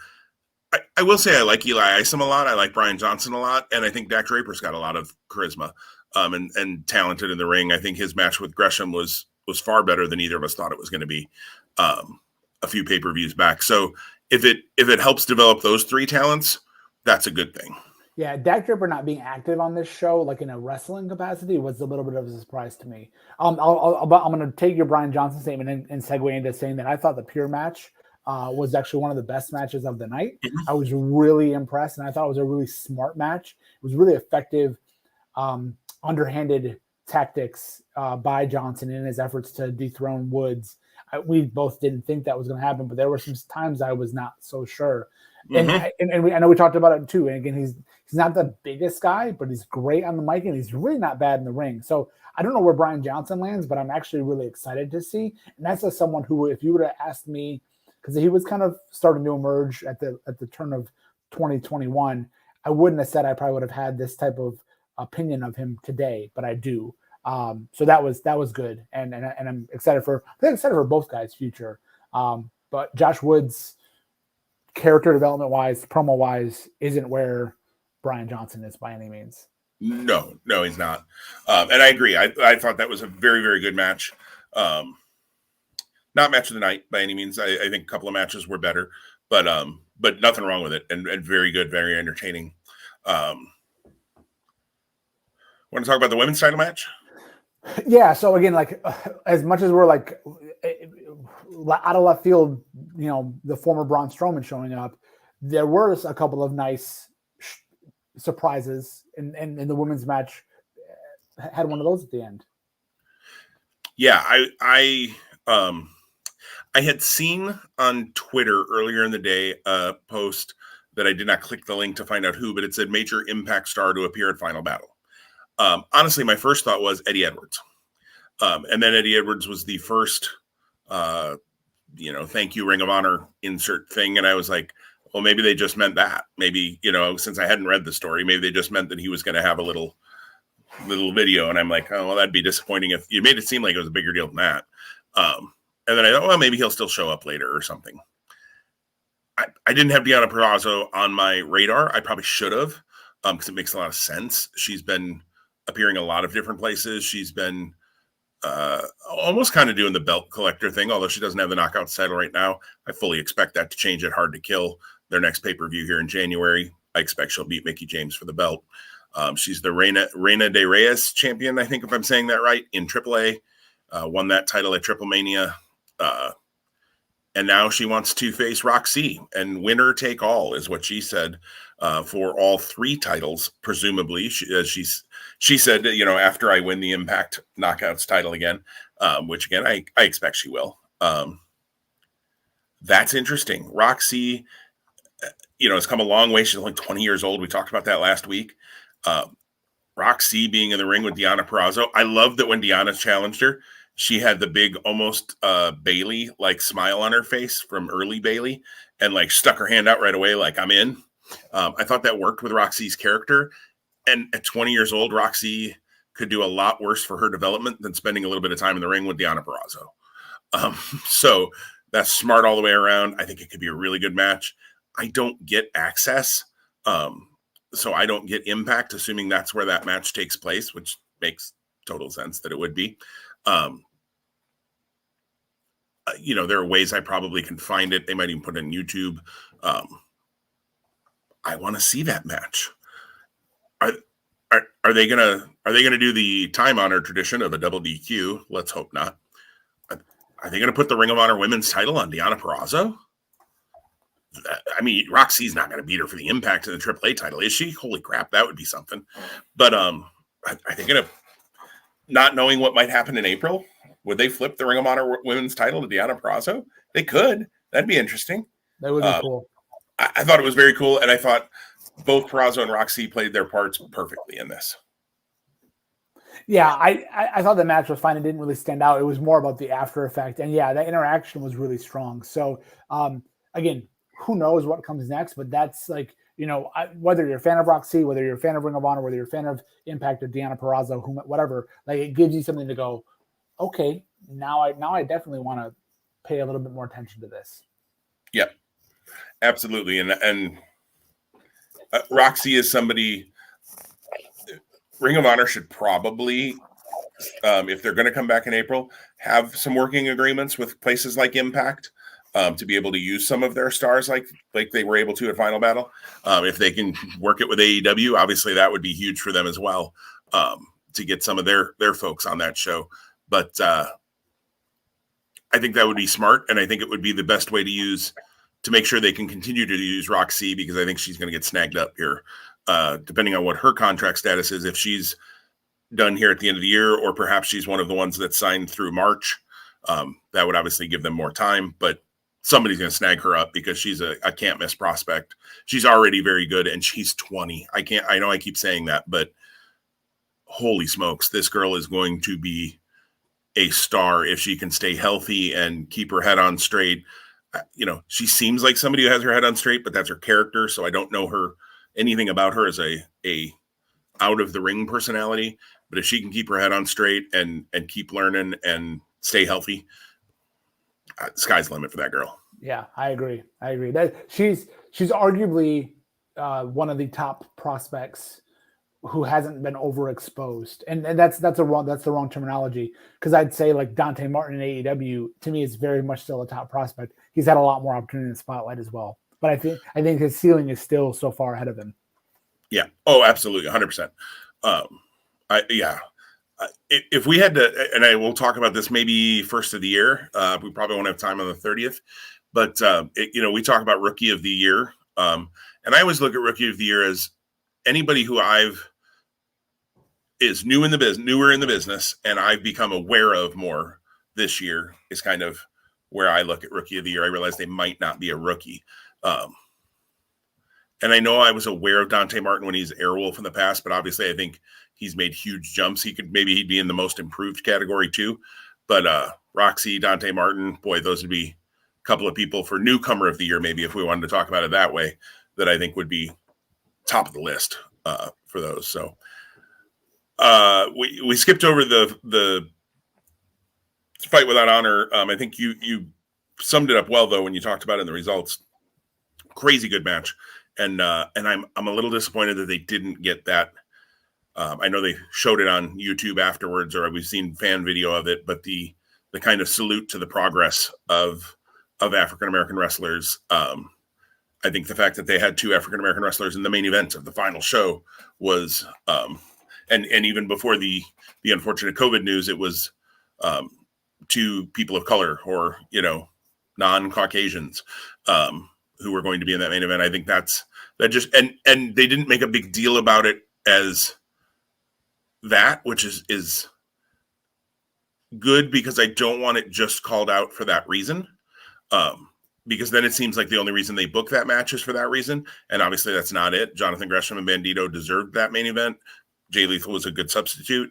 will say I like Eli Isom a lot. I like Brian Johnson a lot. And I think Dak Draper's got a lot of charisma and talented in the ring. I think his match with Gresham was far better than either of us thought it was going to be a few pay-per-views back. So if it helps develop those three talents, that's a good thing. Yeah, Dak Draper not being active on this show, like in a wrestling capacity, was a little bit of a surprise to me. I'm going to take your Brian Johnson statement and segue into saying that I thought the Pure match was actually one of the best matches of the night. Mm-hmm. I was really impressed, and I thought it was a really smart match. It was really effective, underhanded tactics by Johnson in his efforts to dethrone Woods. We both didn't think that was going to happen, but there were some times I was not so sure. Mm-hmm. And I know we talked about it too. And again, he's not the biggest guy, but he's great on the mic, and he's really not bad in the ring. So I don't know where Brian Johnson lands, but I'm actually really excited to see. And that's as someone who, if you would have asked me, because he was kind of starting to emerge at the turn of 2021, I wouldn't have said I probably would have had this type of opinion of him today, but I do. So that was good, and I'm excited for both guys' future. But Josh Woods, character development wise, promo wise, isn't where Brian Johnson is by any means. No, he's not. And I agree. I thought that was a very, very good match. Not match of the night by any means. I think a couple of matches were better, but nothing wrong with it, and very good, very entertaining. Want to talk about the women's title match? Yeah. So again, like as much as we're like out of left field, the former Braun Strowman showing up, there were a couple of nice surprises, and the women's match had one of those at the end. Yeah, I had seen on Twitter earlier in the day a post that I did not click the link to find out who, but it said major Impact star to appear at Final Battle. Honestly, my first thought was Eddie Edwards. And then Eddie Edwards was the first, thank you, Ring of Honor insert thing. And I was like, well, maybe they just meant that. Maybe, since I hadn't read the story, maybe they just meant that he was going to have a little video. And I'm like, oh, well, that'd be disappointing if you made it seem like it was a bigger deal than that. And then I thought, well, maybe he'll still show up later or something. I didn't have Deonna Purrazzo on my radar. I probably should have, because it makes a lot of sense. She's been appearing a lot of different places. She's been almost kind of doing the belt collector thing, although she doesn't have the Knockouts title right now. I fully expect that to change at Hard to Kill, their next pay-per-view here in January. I expect she'll beat Mickie James for the belt. She's the Reina de Reyes champion, I think, if I'm saying that right, in AAA. Won that title at Triple Mania. And now she wants to face Roxy, and winner take all is what she said, for all three titles, presumably. She said, after I win the Impact Knockouts title again, which again, I expect she will. That's interesting. Roxy, has come a long way. She's only 20 years old. We talked about that last week. Roxy being in the ring with Deonna Purrazzo. I love that when Deonna challenged her, she had the big, almost Bailey like smile on her face from early Bailey, and like stuck her hand out right away, like I'm in. I thought that worked with Roxy's character. And at 20 years old, Roxy could do a lot worse for her development than spending a little bit of time in the ring with Deonna Purrazzo. So that's smart all the way around. I think it could be a really good match. I don't get Access. so I don't get Impact, assuming that's where that match takes place, which makes total sense that it would be. There are ways I probably can find it. They might even put it on YouTube. I want to see that match. Are they gonna do the time honored tradition of a double DQ? Let's hope not. Are they gonna put the Ring of Honor Women's title on Deonna Purrazzo? I mean, Roxy's not gonna beat her for the Impact and the AAA title, is she? Holy crap, that would be something. But are they gonna, not knowing what might happen in April, would they flip the Ring of Honor Women's title to Deonna Purrazzo? They could. That'd be interesting. That would be cool. I thought it was very cool, and I thought both Purrazzo and Roxy played their parts perfectly in this. Yeah, I thought the match was fine. It didn't really stand out. It was more about the after effect. And yeah, that interaction was really strong. So again, who knows what comes next, but that's like, whether you're a fan of Roxy, whether you're a fan of Ring of Honor, whether you're a fan of Impact or Deonna Purrazzo, whatever, like it gives you something to go, okay, now I definitely want to pay a little bit more attention to this. Yeah, absolutely. And Roxy is somebody Ring of Honor should probably, if they're going to come back in April, have some working agreements with places like Impact to be able to use some of their stars like they were able to at Final Battle. If they can work it with AEW, obviously that would be huge for them as well, to get some of their folks on that show. But I think that would be smart, and I think it would be the best way to make sure they can continue to use Roxy, because I think she's going to get snagged up here, depending on what her contract status is. If she's done here at the end of the year, or perhaps she's one of the ones that signed through March, that would obviously give them more time. But somebody's going to snag her up because she's a can't miss prospect. She's already very good, and she's 20. I know I keep saying that, but holy smokes, this girl is going to be a star if she can stay healthy and keep her head on straight. She seems like somebody who has her head on straight, but that's her character. So I don't know anything about her as a out of the ring personality, but if she can keep her head on straight and keep learning and stay healthy, sky's the limit for that girl. Yeah, I agree. That she's arguably one of the top prospects who hasn't been overexposed, and that's the wrong terminology, because I'd say like Dante Martin in AEW to me is very much still a top prospect. He's had a lot more opportunity in the spotlight as well, but I think his ceiling is still so far ahead of him. Yeah. Oh, absolutely, 100%. If we had to, and I will talk about this maybe first of the year, we probably won't have time on the 30th, but we talk about Rookie of the Year, and I always look at Rookie of the Year as anybody who is newer in the business, and I've become aware of more this year, is kind of where I look at Rookie of the Year. I realize they might not be a rookie. And I know I was aware of Dante Martin when he's Airwolf in the past, but obviously I think he's made huge jumps. He'd be in the most improved category too. But Roxy, Dante Martin, boy, those would be a couple of people for newcomer of the year, maybe, if we wanted to talk about it that way, that I think would be top of the list for those. So we skipped over the Fight Without Honor. I think you summed it up well, though, when you talked about it in the results. Crazy good match. And I'm a little disappointed that they didn't get that. I know they showed it on YouTube afterwards, or we've seen fan video of it, but the kind of salute to the progress of African-American wrestlers. I think the fact that they had two African-American wrestlers in the main event of the final show was, and even before the unfortunate COVID news, it was two people of color, or, non-Caucasians, who were going to be in that main event. I think and they didn't make a big deal about it as that, which is good, because I don't want it just called out for that reason. Because then it seems like the only reason they book that match is for that reason. And obviously that's not it. Jonathan Gresham and Bandito deserved that main event. Jay Lethal was a good substitute.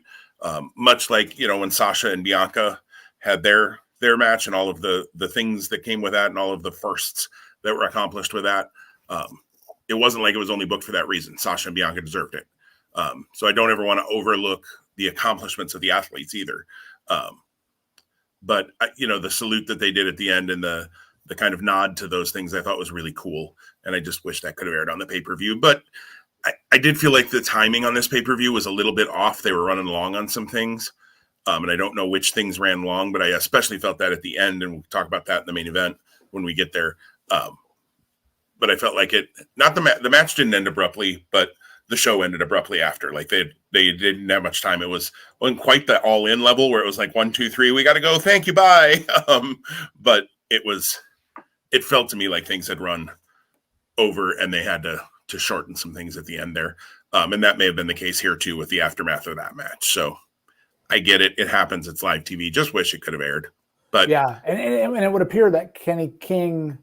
Much like, when Sasha and Bianca had their match, and all of the things that came with that, and all of the firsts that were accomplished with that. It wasn't like it was only booked for that reason. Sasha and Bianca deserved it. So I don't ever want to overlook the accomplishments of the athletes either. But the salute that they did at the end, and the kind of nod to those things, I thought was really cool. And I just wish that could have aired on the pay-per-view, but I did feel like the timing on this pay-per-view was a little bit off. They were running long on some things. And I don't know which things ran long, but I especially felt that at the end, and we'll talk about that in the main event when we get there. But I felt like the match didn't end abruptly, but the show ended abruptly after. Like they didn't have much time. It wasn't quite the all-in level where it was like 1, 2, 3, we got to go. Thank you, bye. But it felt to me like things had run over, and they had to shorten some things at the end there. And that may have been the case here too with the aftermath of that match. So I get it. It happens. It's live TV. Just wish it could have aired. But yeah, and it would appear that Kenny King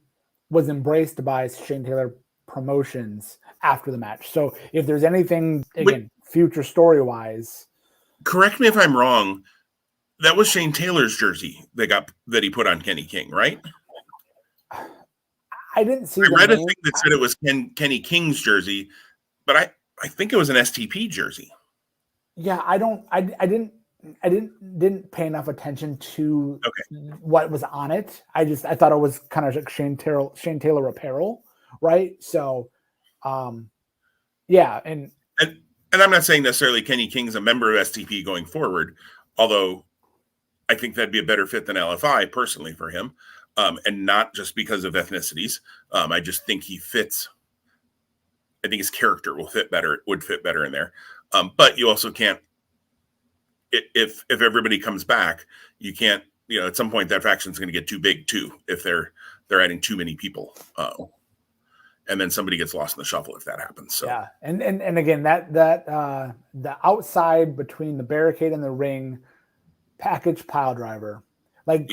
was embraced by Shane Taylor Promotions after the match. So if there's anything, again, future story-wise. Correct me if I'm wrong. That was Shane Taylor's jersey that he put on Kenny King, right? I didn't see. I read a thing that said it was Kenny King's jersey, but I think it was an STP jersey. Yeah, I didn't pay enough attention to what was on it. I thought it was kind of like Shane Taylor apparel, right? So, yeah, and I'm not saying necessarily Kenny King's a member of STP going forward, although I think that'd be a better fit than LFI personally for him, and not just because of ethnicities. I just think he fits. I think his character would fit better in there. But you also can't. If everybody comes back, you can't. At some point that faction's going to get too big too. If they're adding too many people, and then somebody gets lost in the shuffle if that happens. So yeah, and again that the outside between the barricade and the ring package pile driver. Like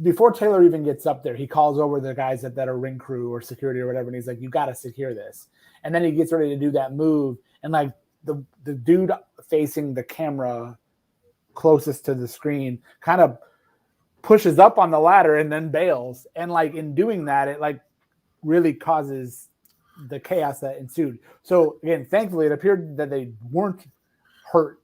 before Taylor even gets up there, he calls over the guys that are ring crew or security or whatever, and he's like, "You got to secure this." And then he gets ready to do that move, and like the dude facing the camera closest to the screen kind of pushes up on the ladder and then bails. And like in doing that, it like really causes the chaos that ensued. So again, thankfully, it appeared that they weren't hurt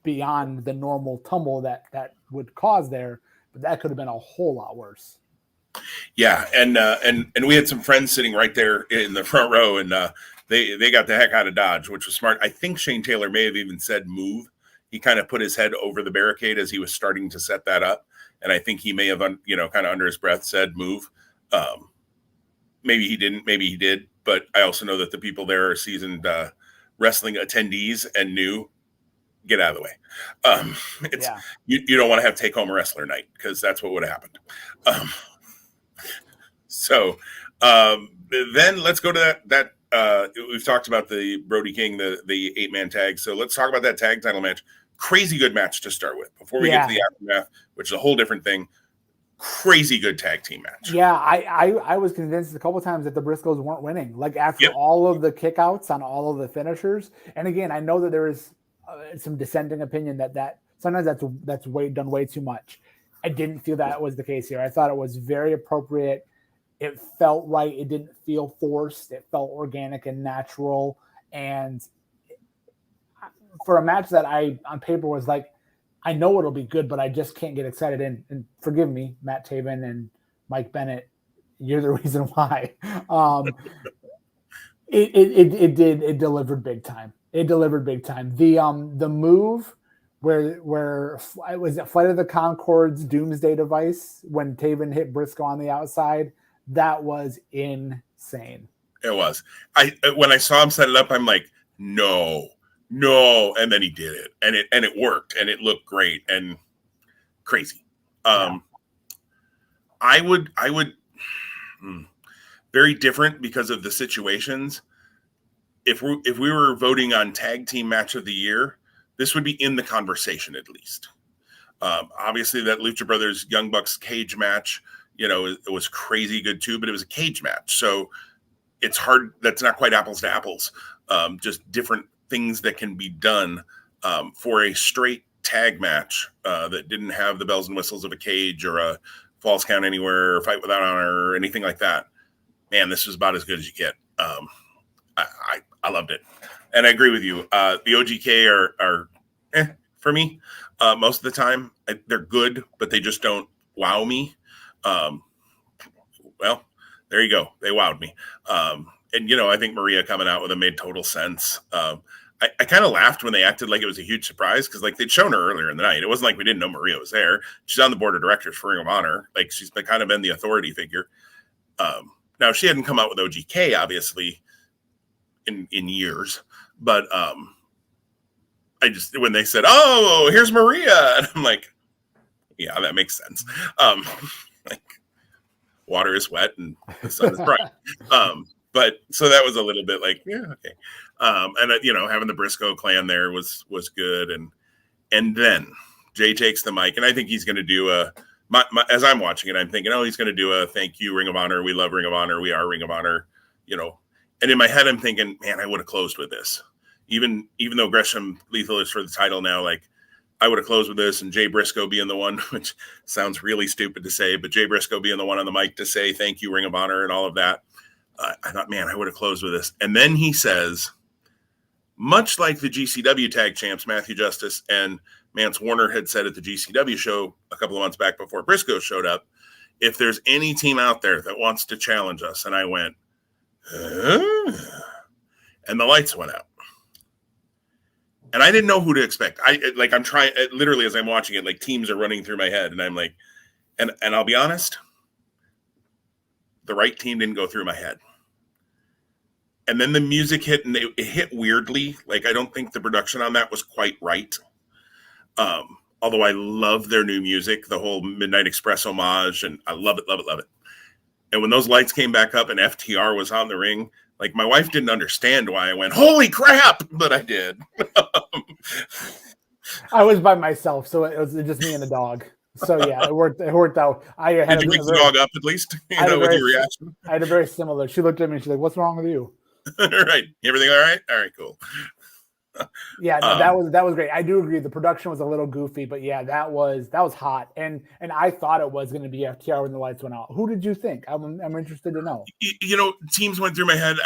beyond the normal tumble that would cause there. But that could have been a whole lot worse. Yeah, and we had some friends sitting right there in the front row, and they got the heck out of Dodge, which was smart. I think Shane Taylor may have even said move. He kind of put his head over the barricade as he was starting to set that up, and I think he may have, kind of under his breath said move. Maybe he didn't, maybe he did, but I also know that the people there are seasoned wrestling attendees and knew. Get out of the way. You don't want to have take home wrestler night because that's what would have happened. So then let's go to that. We've talked about the Brody King, the 8-man tag. So let's talk about that tag title match. Crazy good match to start with before we get to the aftermath, which is a whole different thing. Crazy good tag team match. Yeah, I was convinced a couple times that the Briscoes weren't winning. Like after all of the kickouts on all of the finishers. And again, I know that there is some dissenting opinion that sometimes that's done way too much. I didn't feel that was the case here. I thought it was very appropriate. It felt right. It didn't feel forced. It felt organic and natural. And for a match that I on paper was like, I know it'll be good, but I just can't get excited. And forgive me, Matt Taven and Mike Bennett, you're the reason why. It delivered big time. It delivered big time. The move where it was Flight of the Conchords Doomsday Device when Taven hit Briscoe on the outside, that was insane. It was. When I saw him set it up, I'm like, no, and then he did it, and it worked, and it looked great and crazy. I would very different because of the situations. If we were voting on tag team match of the year, this would be in the conversation at least. Obviously, that Lucha Brothers Young Bucks cage match, it was crazy good too, but it was a cage match, so it's hard. That's not quite apples to apples. Just different things that can be done for a straight tag match that didn't have the bells and whistles of a cage or a falls count anywhere or fight without honor or anything like that. Man, this was about as good as you get. I loved it, and I agree with you. The OGK are for me most of the time. They're good, but they just don't wow me. Well, there you go. They wowed me. I think Maria coming out with it made total sense. I kind of laughed when they acted like it was a huge surprise because like they'd shown her earlier in the night. It wasn't like we didn't know Maria was there. She's on the board of directors for Ring of Honor. Like she's kind of been the authority figure. Now she hadn't come out with OGK obviously in years, but I just when they said, "Oh, here's Maria," and I'm like, "Yeah, that makes sense." Like water is wet and the sun is bright. But so that was a little bit like, yeah, okay. And having the Briscoe clan there was good. And then Jay takes the mic, and I think he's going to do as I'm watching it, I'm thinking, oh, he's going to do a thank you, Ring of Honor. We love Ring of Honor. We are Ring of Honor. And in my head, I'm thinking, man, I would have closed with this. Even though Gresham Lethal is for the title now, like I would have closed with this and Jay Briscoe being the one, which sounds really stupid to say, but Jay Briscoe being the one on the mic to say thank you, Ring of Honor, and all of that. I thought, man, I would have closed with this. And then he says, much like the GCW tag champs, Matthew Justice and Mance Warner had said at the GCW show a couple of months back before Briscoe showed up, if there's any team out there that wants to challenge us. And I went, and the lights went out. And I didn't know who to expect. I'm trying, literally as I'm watching it, like teams are running through my head. And I'm like, and I'll be honest, the right team didn't go through my head. And then the music hit, and it hit weirdly. Like, I don't think the production on that was quite right. Although I love their new music, the whole Midnight Express homage, and I love it, love it, love it. And when those lights came back up and FTR was on the ring, like my wife didn't understand why I went, holy crap, but I did. I was by myself, so it was just me and the dog. So yeah, it worked out. Did you wake the dog up at least? With your reaction? I had a very similar. She looked at me and she's like, "What's wrong with you?" Right. Everything all right? All right, cool. Yeah, no, that was great. I do agree. The production was a little goofy, but yeah, that was hot. And I thought it was going to be FTR when the lights went out. Who did you think? I'm interested to know. Teams went through my head.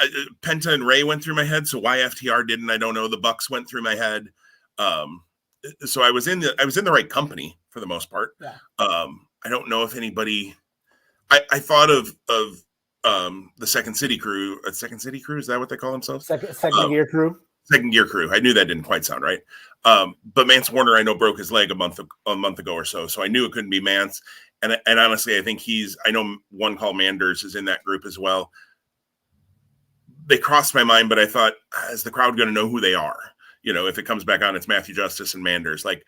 Penta and Ray went through my head. So why FTR didn't, I don't know. The Bucks went through my head. So I was in the right company for the most part. Yeah. I don't know if anybody. I thought of the Second City Crew. Second City Crew, is that what they call themselves? Second Gear Crew. Second Gear Crew. I knew that didn't quite sound right. But Mance Warner, I know, broke his leg a month ago or so. So I knew it couldn't be Mance. And honestly, I think I know one called Manders is in that group as well. They crossed my mind, but I thought, is the crowd going to know who they are? If it comes back on, it's Matthew Justice and Manders. Like,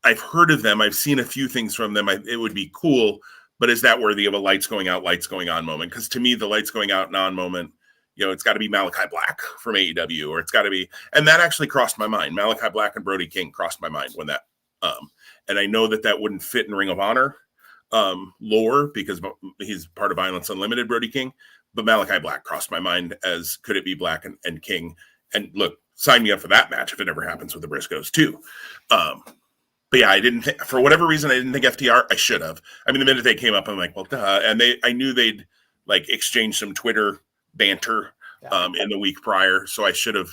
I've heard of them. I've seen a few things from them. It would be cool, but is that worthy of a lights going out, lights going on moment? Because to me, the lights going out and on moment, it's got to be Malachi Black from AEW, or it's got to be, and that actually crossed my mind. Malachi Black and Brody King crossed my mind when that, and I know that wouldn't fit in Ring of Honor lore because he's part of Violence Unlimited, Brody King, but Malachi Black crossed my mind as could it be Black and King? And look, sign me up for that match if it ever happens with the Briscoes too. But yeah, I didn't think, for whatever reason, I didn't think FTR. I should have. I mean, the minute they came up, I'm like, well, duh. And I knew they'd like exchange some Twitter banter in the week prior, so I should have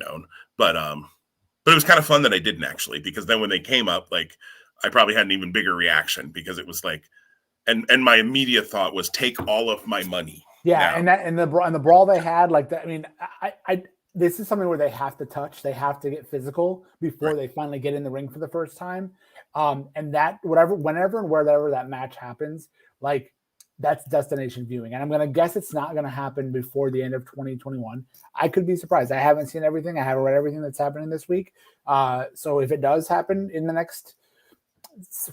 known. But it was kind of fun that I didn't actually, because then when they came up, like I probably had an even bigger reaction because it was like, and my immediate thought was take all of my money. Yeah, now. and the brawl they had, like that. I mean, I this is something where they have to touch, they have to get physical before they finally get in the ring for the first time. And that whenever and wherever that match happens, like that's destination viewing. And I'm going to guess it's not going to happen before the end of 2021. I could be surprised. I haven't seen everything. I haven't read everything that's happening this week. So if it does happen in the next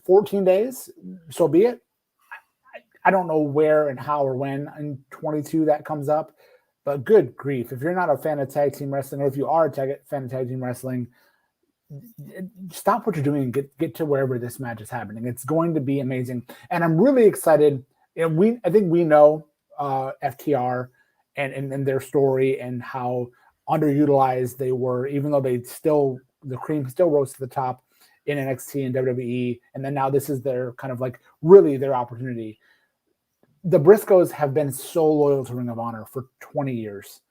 14 days, so be it. I don't know where and how or when in 22 that comes up. But good grief, if you're not a fan of tag team wrestling, or if you are a fan of tag team wrestling, stop what you're doing and get to wherever this match is happening. It's going to be amazing. And I'm really excited. I think we know FTR and their story and how underutilized they were, even though the cream still rose to the top in NXT and WWE. And then now this is their kind of like really their opportunity. The Briscoes have been so loyal to Ring of Honor for 20 years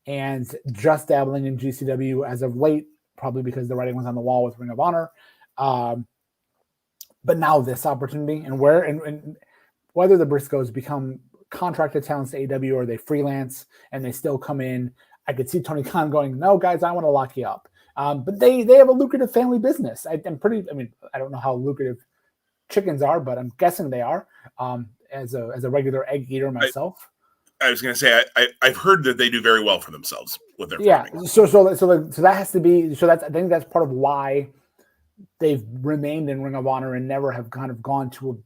and just dabbling in GCW as of late, probably because the writing was on the wall with Ring of Honor. But now this opportunity and whether the Briscoes become contracted talents to AEW or they freelance and they still come in. I could see Tony Khan going, no, guys, I want to lock you up. But they have a lucrative family business. I don't know how lucrative chickens are, but I'm guessing they are. As a regular egg eater myself. I was going to say, I've heard that they do very well for themselves with their farming. So that has to be, I think that's part of why they've remained in Ring of Honor and never have kind of gone to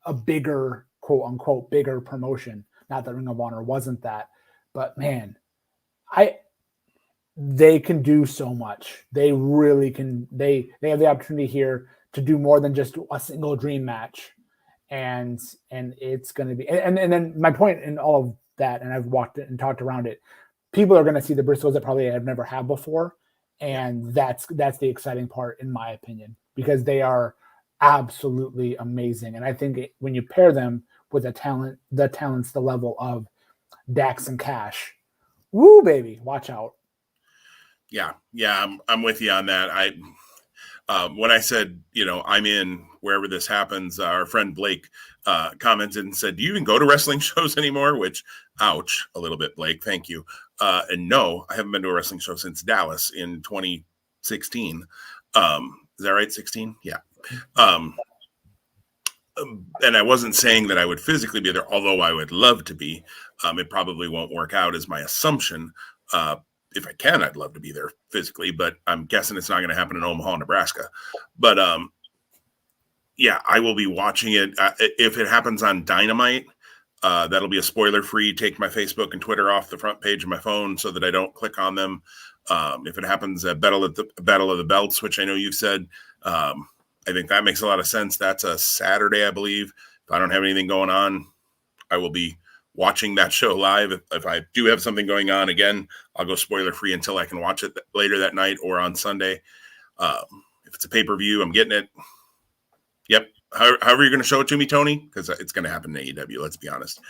a bigger, quote unquote, bigger promotion. Not that Ring of Honor wasn't that, but man, they can do so much. They really can. They have the opportunity here to do more than just a single dream match. And it's going to be, and then my point in all of that, and I've walked it and talked around it, people are going to see the Briscoes that probably have never had before. And that's the exciting part, in my opinion, because they are absolutely amazing. And I think when you pair them with the talents, the level of Dax and Cash, woo, baby, watch out. Yeah, I'm with you on that. When I said, I'm in wherever this happens, our friend Blake commented and said, do you even go to wrestling shows anymore? Which, ouch, a little bit, Blake. Thank you. And no, I haven't been to a wrestling show since Dallas in 2016. Is that right? 16? Yeah. And I wasn't saying that I would physically be there, although I would love to be. It probably won't work out is my assumption. If I can, I'd love to be there physically, but I'm guessing it's not going to happen in Omaha, Nebraska. But yeah, I will be watching it. If it happens on Dynamite, that'll be a spoiler-free. Take my Facebook and Twitter off the front page of my phone so that I don't click on them. If it happens at Battle of the Belts, which I know you've said, I think that makes a lot of sense. That's a Saturday, I believe. If I don't have anything going on, I will be watching that show live. If I do have something going on, again, I'll go spoiler free until I can watch it later that night or on Sunday. If it's a pay-per-view, I'm getting it. Yep. However you're going to show it to me, Tony, because it's going to happen in AEW. Let's be honest.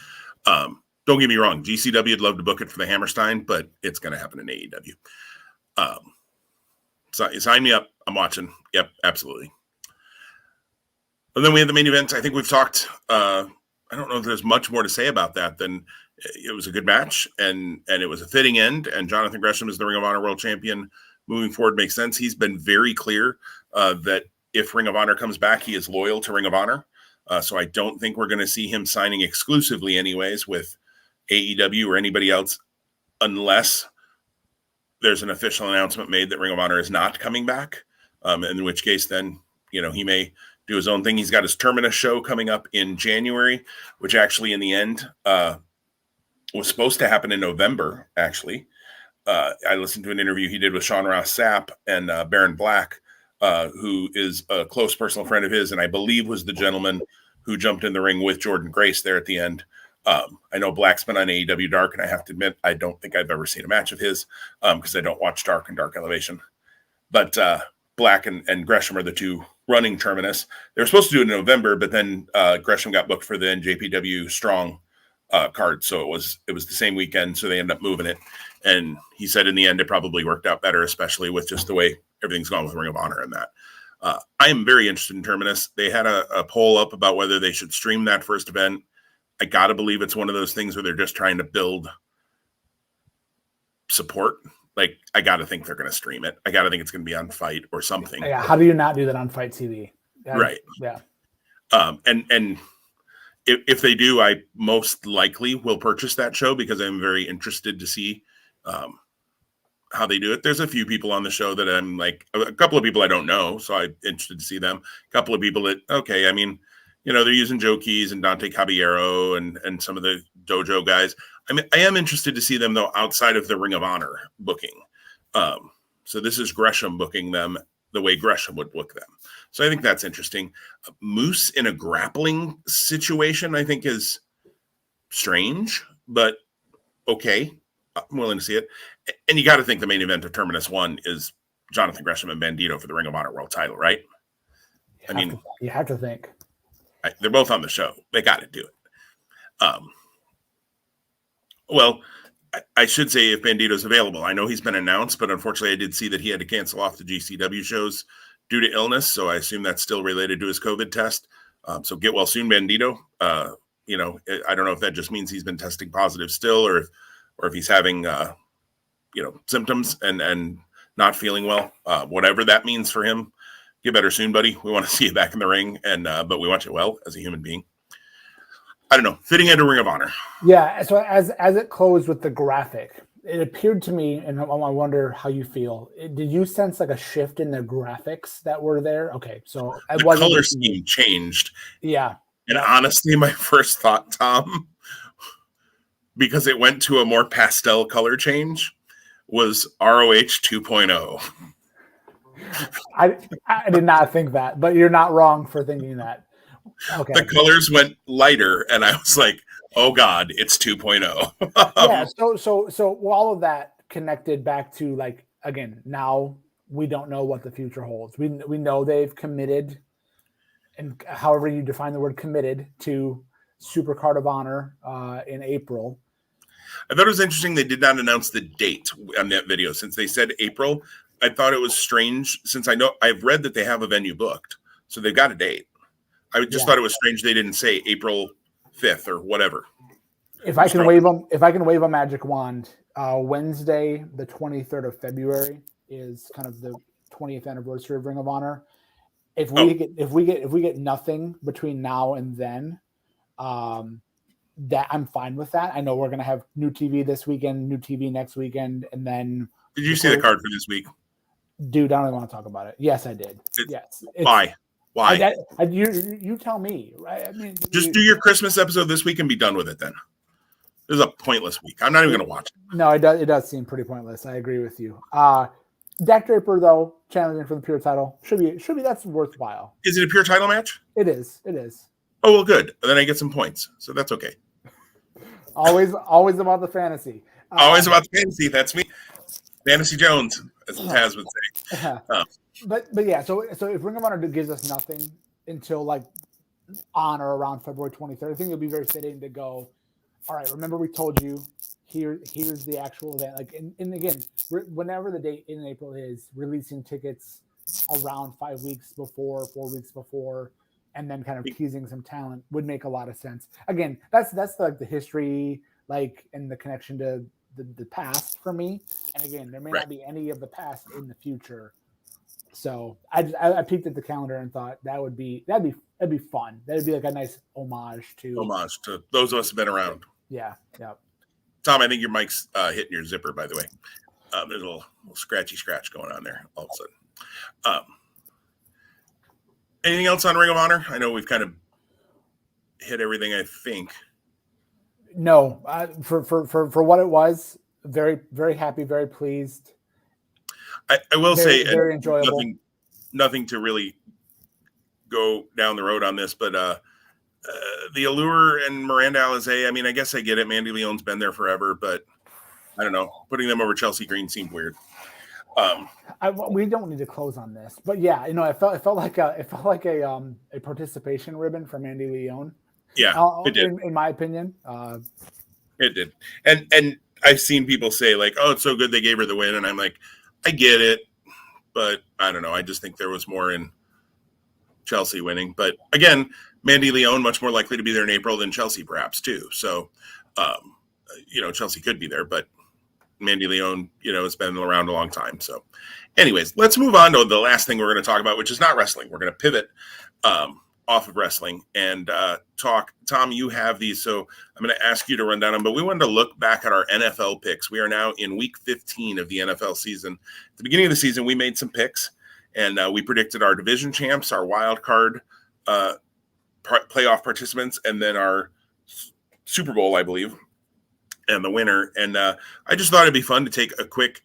Don't get me wrong. GCW would love to book it for the Hammerstein, but it's going to happen in AEW. So sign me up. I'm watching. Yep, absolutely. And then we had the main event. I think we've talked, I don't know if there's much more to say about that than it was a good match and it was a fitting end. And Jonathan Gresham is the Ring of Honor World Champion. Moving forward makes sense. He's been very clear that if Ring of Honor comes back, he is loyal to Ring of Honor. So I don't think we're going to see him signing exclusively anyways with AEW or anybody else unless there's an official announcement made that Ring of Honor is not coming back. In which case then, he may do his own thing. He's got his Terminus show coming up in January, which actually in the end was supposed to happen in November, actually. I listened to an interview he did with Sean Ross Sapp and Baron Black, who is a close personal friend of his, and I believe was the gentleman who jumped in the ring with Jordan Grace there at the end. I know Black's been on AEW Dark, and I have to admit, I don't think I've ever seen a match of his because I don't watch Dark and Dark Elevation. But Black and Gresham are the two running Terminus. They were supposed to do it in November, but then Gresham got booked for the NJPW Strong card, so it was the same weekend, so they ended up moving it. And he said in the end it probably worked out better, especially with just the way everything's gone with Ring of Honor and that. I am very interested in Terminus. They had a poll up about whether they should stream that first event. I gotta believe it's one of those things where they're just trying to build support. Like, I gotta think they're gonna stream it. I gotta think it's gonna be on Fight or something. Yeah, how do you not do that on Fight TV? Right. Yeah. And if they do, I most likely will purchase that show because I'm very interested to see how they do it. There's a few people on the show that I'm like, a couple of people I don't know, so I'm interested to see them. A couple of people that, okay, I mean, they're using Joe Keys and Dante Caballero and some of the dojo guys. I mean, I am interested to see them, though, outside of the Ring of Honor booking. So this is Gresham booking them the way Gresham would book them. So I think that's interesting. Moose in a grappling situation, I think, is strange, but okay. I'm willing to see it. And you got to think the main event of Terminus 1 is Jonathan Gresham and Bandito for the Ring of Honor World title, right? You have to think. They're both on the show. They got to do it. Well, I should say if Bandito's available. I know he's been announced, but unfortunately I did see that he had to cancel off the GCW shows due to illness, so I assume that's still related to his COVID test. So get well soon, Bandito. You know, I don't know if that just means he's been testing positive still, or if he's having symptoms and not feeling well. Whatever that means for him, get better soon, buddy. We want to see you back in the ring, and but we want you well as a human being. I don't know, fitting into Ring of Honor. Yeah. So as it closed with the graphic, it appeared to me, and I wonder how you feel. Did you sense like a shift in the graphics that were there? Okay, so the color scheme changed. Yeah. And honestly, my first thought, Tom, because it went to a more pastel color change, was ROH 2.0. I did not think that, but you're not wrong for thinking that. Okay. The colors went lighter, and I was like, "Oh God, it's 2.0." Yeah. So all of that connected back to, like, again, now we don't know what the future holds. We know they've committed, and however you define the word committed, to Supercard of Honor in April. I thought it was interesting they did not announce the date on that video. Since they said April, I thought it was strange, since I've read that they have a venue booked, so they've got a date. I just thought it was strange they didn't say April 5th or whatever. If I can wave a magic wand, Wednesday, the 23rd of February is kind of the 20th anniversary of Ring of Honor. If we get nothing between now and then, that I'm fine with that. I know we're gonna have new TV this weekend, new TV next weekend, and then. Did you see the card for this week? Dude, I don't even want to talk about it. Yes, I did. Yes. Why? You tell me, right? I mean, just do your Christmas episode this week and be done with it. Then this is a pointless week. I'm not even going to watch it. No, it does seem pretty pointless. I agree with you. Dak Draper, though, challenging for the pure title should be that's worthwhile. Is it a pure title match? It is. Oh well, good. Then I get some points, so that's okay. Always about the fantasy. Always about the fantasy. That's me, Fantasy Jones, as Taz would say. But yeah, so if Ring of Honor gives us nothing until like on or around February 23rd, I think it'll be very fitting to go, all right, remember we told you, here's the actual event. Like, and again, whenever the date in April is, releasing tickets around 5 weeks before, 4 weeks before, and then kind of teasing some talent would make a lot of sense. Again, that's like the history, like, and the connection to the past for me. And again, there may not be any of the past in the future. So I peeked at the calendar and thought that'd be fun. That'd be like a nice homage to those of us who've been around. Yeah. Tom, I think your mic's hitting your zipper, by the way. There's a little scratchy scratch going on there all of a sudden. Anything else on Ring of Honor? I know we've kind of hit everything, I think. No, for what it was, very, very happy, very pleased. I will say, very enjoyable. Nothing to really go down the road on this, but the Allure and Miranda Alizé, I mean, I guess I get it. Mandy Leon's been there forever, but I don't know. Putting them over Chelsea Green seemed weird. We don't need to close on this, but yeah, it felt like a participation ribbon for Mandy Leon. Yeah, it did. In my opinion, it did. And I've seen people say like, "Oh, it's so good they gave her the win," and I'm like, I get it, but I don't know. I just think there was more in Chelsea winning. But again, Mandy Leon much more likely to be there in April than Chelsea, perhaps too. So, Chelsea could be there, but Mandy Leon, has been around a long time. So, anyways, let's move on to the last thing we're going to talk about, which is not wrestling. We're going to pivot off of wrestling and talk. Tom, you have these, so I'm going to ask you to run down them, but we wanted to look back at our NFL picks. We are now in week 15 of the NFL season. At the beginning of the season, we made some picks, and we predicted our division champs, our wild card playoff participants, and then our Super Bowl, I believe, and the winner. And I just thought it'd be fun to take a quick,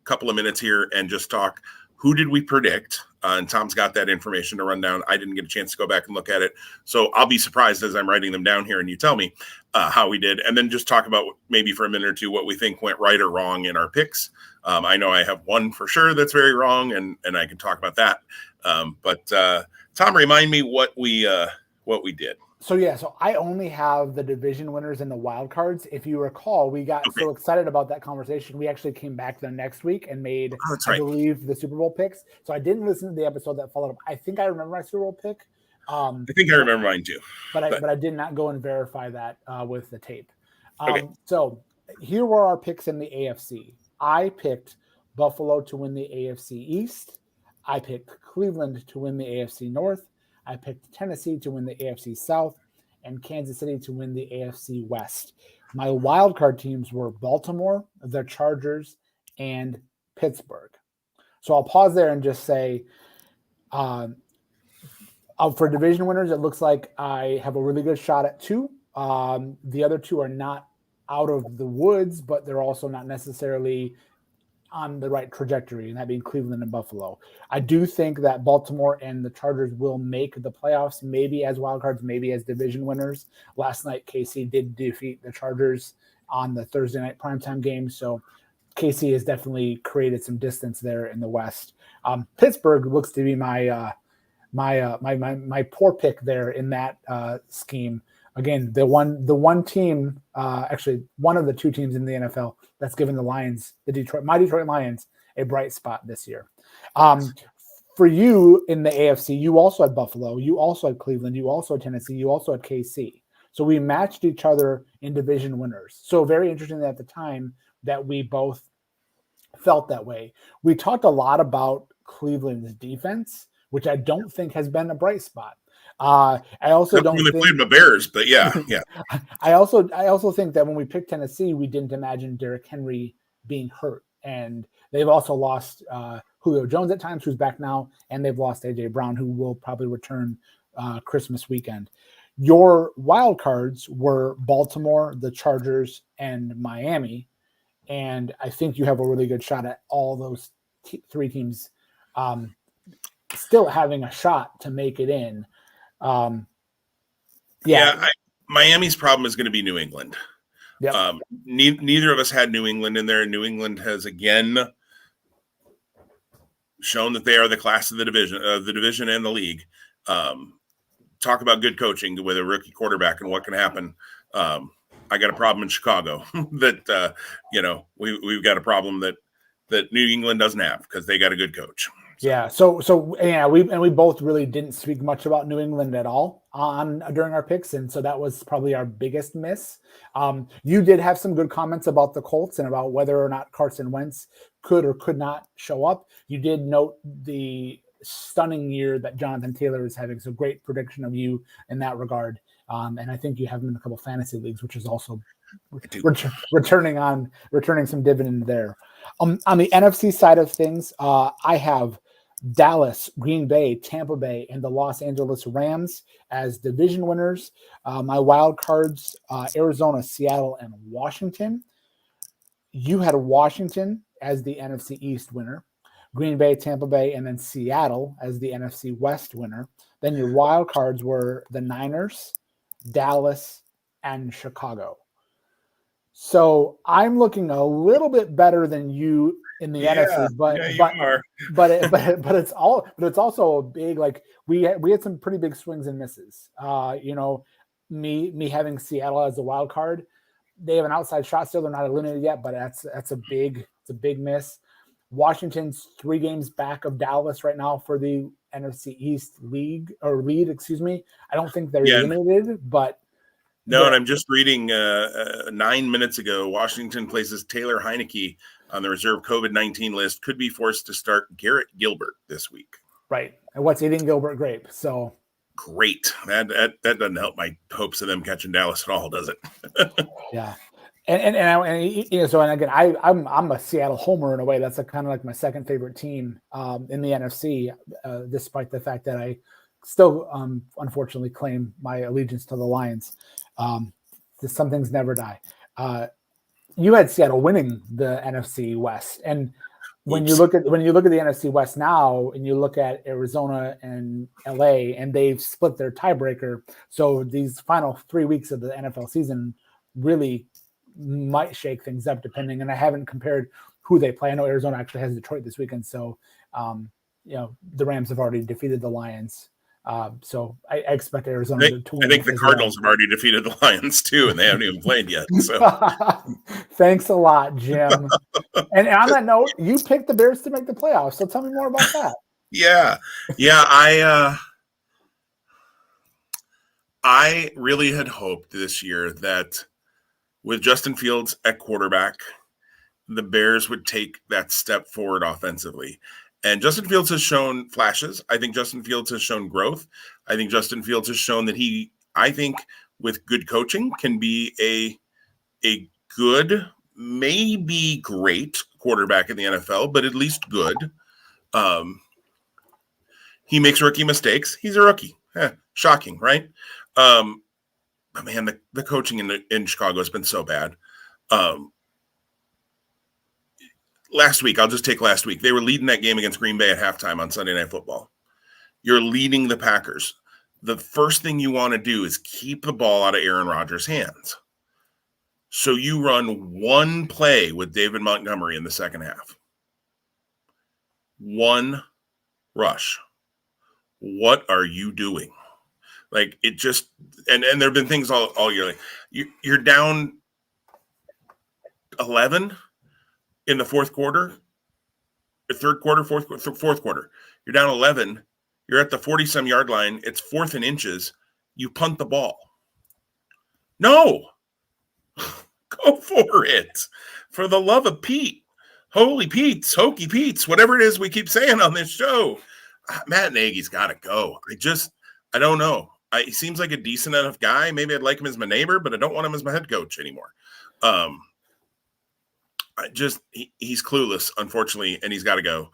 couple of minutes here and just talk. Who did we predict? And Tom's got that information to run down. I didn't get a chance to go back and look at it. So I'll be surprised as I'm writing them down here and you tell me how we did. And then just talk about maybe for a minute or two what we think went right or wrong in our picks. I know I have one for sure that's very wrong, and I can talk about that. But Tom, remind me what we did. So I only have the division winners and the wild cards. If you recall, we got so excited about that conversation, we actually came back the next week and made, I believe, the Super Bowl picks. So I didn't listen to the episode that followed up. I think I remember my Super Bowl pick. I think I remember mine too. But I did not go and verify that with the tape. Okay. So here were our picks in the AFC. I picked Buffalo to win the AFC East. I picked Cleveland to win the AFC North. I picked Tennessee to win the AFC South, and Kansas City to win the AFC West. My wildcard teams were Baltimore, the Chargers, and Pittsburgh. So I'll pause there and just say, for division winners, it looks like I have a really good shot at 2. The other 2 are not out of the woods, but they're also not necessarily on the right trajectory, and that being Cleveland and Buffalo. I do think that Baltimore and the Chargers will make the playoffs, maybe as wildcards, maybe as division winners. Last night, KC did defeat the Chargers on the Thursday night primetime game, so KC has definitely created some distance there in the West. Pittsburgh looks to be my poor pick there in that scheme. Again, the one team, actually one of the 2 teams in the NFL that's given the Lions, my Detroit Lions, a bright spot this year. For you in the AFC, you also had Buffalo, you also had Cleveland, you also had Tennessee, you also had KC. So we matched each other in division winners. So very interesting at the time that we both felt that way. We talked a lot about Cleveland's defense, which I don't think has been a bright spot. I also don't really played the Bears, but yeah. I also think that when we picked Tennessee, we didn't imagine Derrick Henry being hurt, and they've also lost Julio Jones at times, who's back now, and they've lost AJ Brown, who will probably return Christmas weekend. Your wild cards were Baltimore, the Chargers, and Miami, and I think you have a really good shot at all those 3 teams still having a shot to make it in. Miami's problem is going to be New England. Yep. Neither of us had New England in there. New England has again shown that they are the class of the division and the league. Talk about good coaching with a rookie quarterback and what can happen. I got a problem in Chicago that we've got a problem that New England doesn't have because they got a good coach. Yeah. So yeah, we both really didn't speak much about New England at all during our picks, and so that was probably our biggest miss. You did have some good comments about the Colts and about whether or not Carson Wentz could or could not show up. You did note the stunning year that Jonathan Taylor is having. So great prediction of you in that regard. And I think you have him in a couple of fantasy leagues, which is also returning some dividend there. On the NFC side of things, I have Dallas, Green Bay, Tampa Bay, and the Los Angeles Rams as division winners. My wild cards, Arizona, Seattle, and Washington. You had Washington as the NFC East winner, Green Bay, Tampa Bay, and then Seattle as the NFC West winner. Then your wild cards were the Niners, Dallas, and Chicago. So I'm looking a little bit better than you in the NFC, but it's also a big, like we had some pretty big swings and misses. Me having Seattle as a wild card, they have an outside shot still. They're not eliminated yet, but that's a big miss. Washington's 3 games back of Dallas right now for the NFC East lead. I don't think they're eliminated, but no. And I'm just reading 9 minutes ago, Washington places Taylor Heineke on the reserve COVID-19 list, could be forced to start Garrett Gilbert this week. Right. And what's eating Gilbert Grape? So great. That doesn't help my hopes of them catching Dallas at all, does it? Yeah. And again, I'm a Seattle homer in a way. That's kind of like my second favorite team in the NFC, despite the fact that I still unfortunately claim my allegiance to the Lions. Some things never die. You had Seattle winning the NFC West, and when you look at the NFC West now, and you look at Arizona and LA, and they've split their tiebreaker. So these final 3 weeks of the NFL season really might shake things up, depending. And I haven't compared who they play. I know Arizona actually has Detroit this weekend, so the Rams have already defeated the Lions. So I expect Arizona to win. I think the Cardinals have already defeated the Lions too, and they haven't even played yet. So thanks a lot, Jim. And on that note, you picked the Bears to make the playoffs. So tell me more about that. Yeah. I really had hoped this year that with Justin Fields at quarterback, the Bears would take that step forward offensively. And Justin Fields has shown flashes. I think Justin Fields has shown growth. I think Justin Fields has shown that I think, with good coaching, can be a good, maybe great quarterback in the NFL, but at least good. He makes rookie mistakes. He's a rookie. Shocking, right? But man, the coaching in Chicago has been so bad. Last week, I'll just take last week. They were leading that game against Green Bay at halftime on Sunday Night Football. You're leading the Packers. The first thing you want to do is keep the ball out of Aaron Rodgers' hands. So you run one play with David Montgomery in the second half. One rush. What are you doing? Like, it just, and there have been things all year. Like, you're down 11 in the fourth quarter, fourth quarter. You're down 11. You're at the 40-some yard line. It's 4th and inches. You punt the ball. No. Go for it. For the love of Pete. Holy Pete's, Hokey Pete's, whatever it is we keep saying on this show. Matt Nagy's got to go. I don't know. He seems like a decent enough guy. Maybe I'd like him as my neighbor, but I don't want him as my head coach anymore. He's clueless, unfortunately, and he's got to go.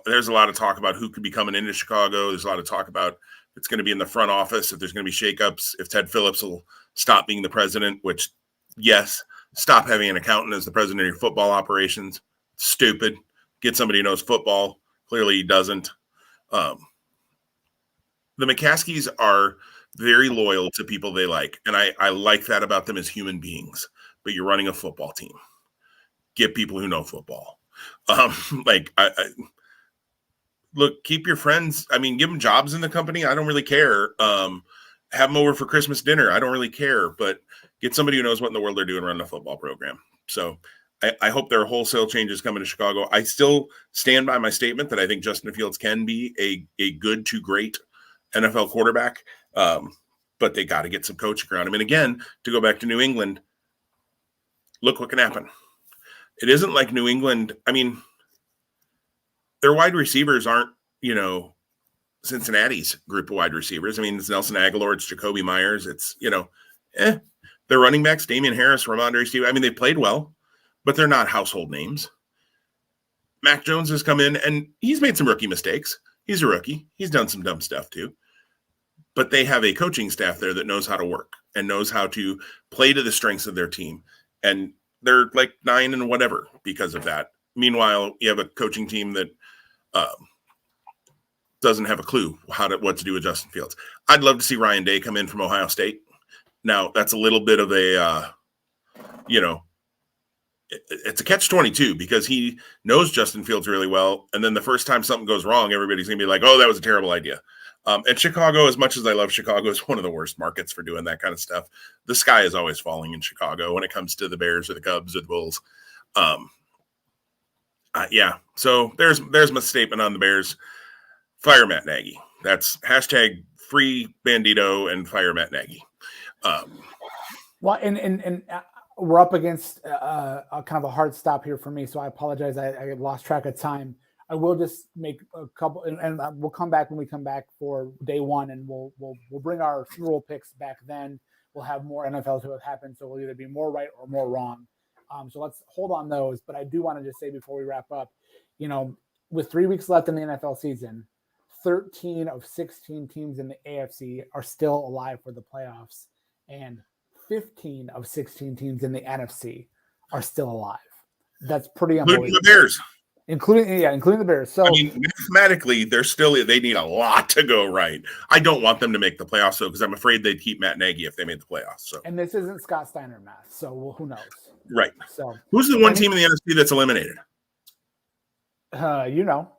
There's a lot of talk about who could be coming into Chicago. There's a lot of talk about if it's going to be in the front office, if there's going to be shakeups, if Ted Phillips will stop being the president, which, yes, stop having an accountant as the president of your football operations. Stupid. Get somebody who knows football. Clearly he doesn't. The McCaskies are very loyal to people they like, and I like that about them as human beings. But you're running a football team. Get people who know football. Look, keep your friends. I mean, give them jobs in the company. I don't really care. Have them over for Christmas dinner. I don't really care. But get somebody who knows what in the world they're doing running a football program. So I hope there are wholesale changes coming to Chicago. I still stand by my statement that I think Justin Fields can be a good to great NFL quarterback. But they got to get some coaching around him. And again, to go back to New England, look what can happen. It isn't like New England. I mean, their wide receivers aren't, Cincinnati's group of wide receivers. I mean, it's Nelson Aguilar, it's Jacoby Myers. It's, their running backs, Damian Harris, Ramondre Stevenson. I mean, they played well, but they're not household names. Mac Jones has come in and he's made some rookie mistakes. He's a rookie. He's done some dumb stuff too. But they have a coaching staff there that knows how to work and knows how to play to the strengths of their team. And they're like 9 and whatever because of that. Meanwhile, you have a coaching team that doesn't have a clue what to do with Justin Fields. I'd love to see Ryan Day come in from Ohio State. Now, that's a little bit of a, it's a catch-22 because he knows Justin Fields really well. And then the first time something goes wrong, everybody's going to be like, oh, that was a terrible idea. And Chicago, as much as I love Chicago, is one of the worst markets for doing that kind of stuff. The sky is always falling in Chicago when it comes to the Bears or the Cubs or the Bulls. So there's my statement on the Bears. Fire Matt Nagy. That's hashtag free Bandito and fire Matt Nagy. Well, and we're up against a kind of a hard stop here for me, so I apologize. I lost track of time. I will just make a couple, and we'll come back when we come back for day one, and we'll bring our Super Bowl picks back then. We'll have more NFL to have happened, so we'll either be more right or more wrong. So let's hold on those. But I do want to just say before we wrap up, with 3 weeks left in the NFL season, 13 of 16 teams in the AFC are still alive for the playoffs, and 15 of 16 teams in the NFC are still alive. That's pretty unbelievable. Including the Bears. Including the Bears. So, I mean, mathematically, they need a lot to go right. I don't want them to make the playoffs, though, because I'm afraid they'd keep Matt Nagy if they made the playoffs. So, and this isn't Scott Steiner math, so who knows? Right. So, who's the one team in the NFC that's eliminated? You know.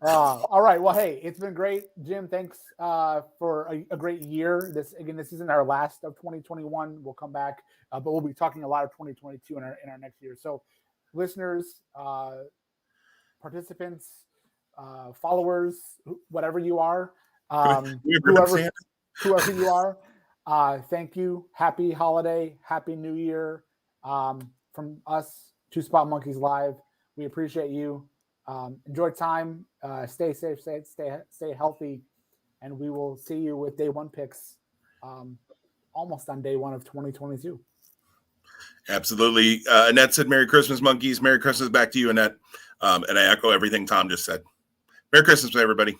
All right. Well, hey, it's been great, Jim. Thanks for a great year. This isn't our last of 2021. We'll come back, but we'll be talking a lot of 2022 in our next year. So, listeners, participants, followers, whatever you are, We have ribbon whoever Santa. whoever you are. Thank you. Happy holiday. Happy New Year. From us, Two Spot Monkeys Live. We appreciate you. Enjoy time. Stay safe. Stay healthy. And we will see you with day one picks almost on day one of 2022. Absolutely. Annette said, Merry Christmas, monkeys. Merry Christmas back to you, Annette. And I echo everything Tom just said. Merry Christmas, everybody.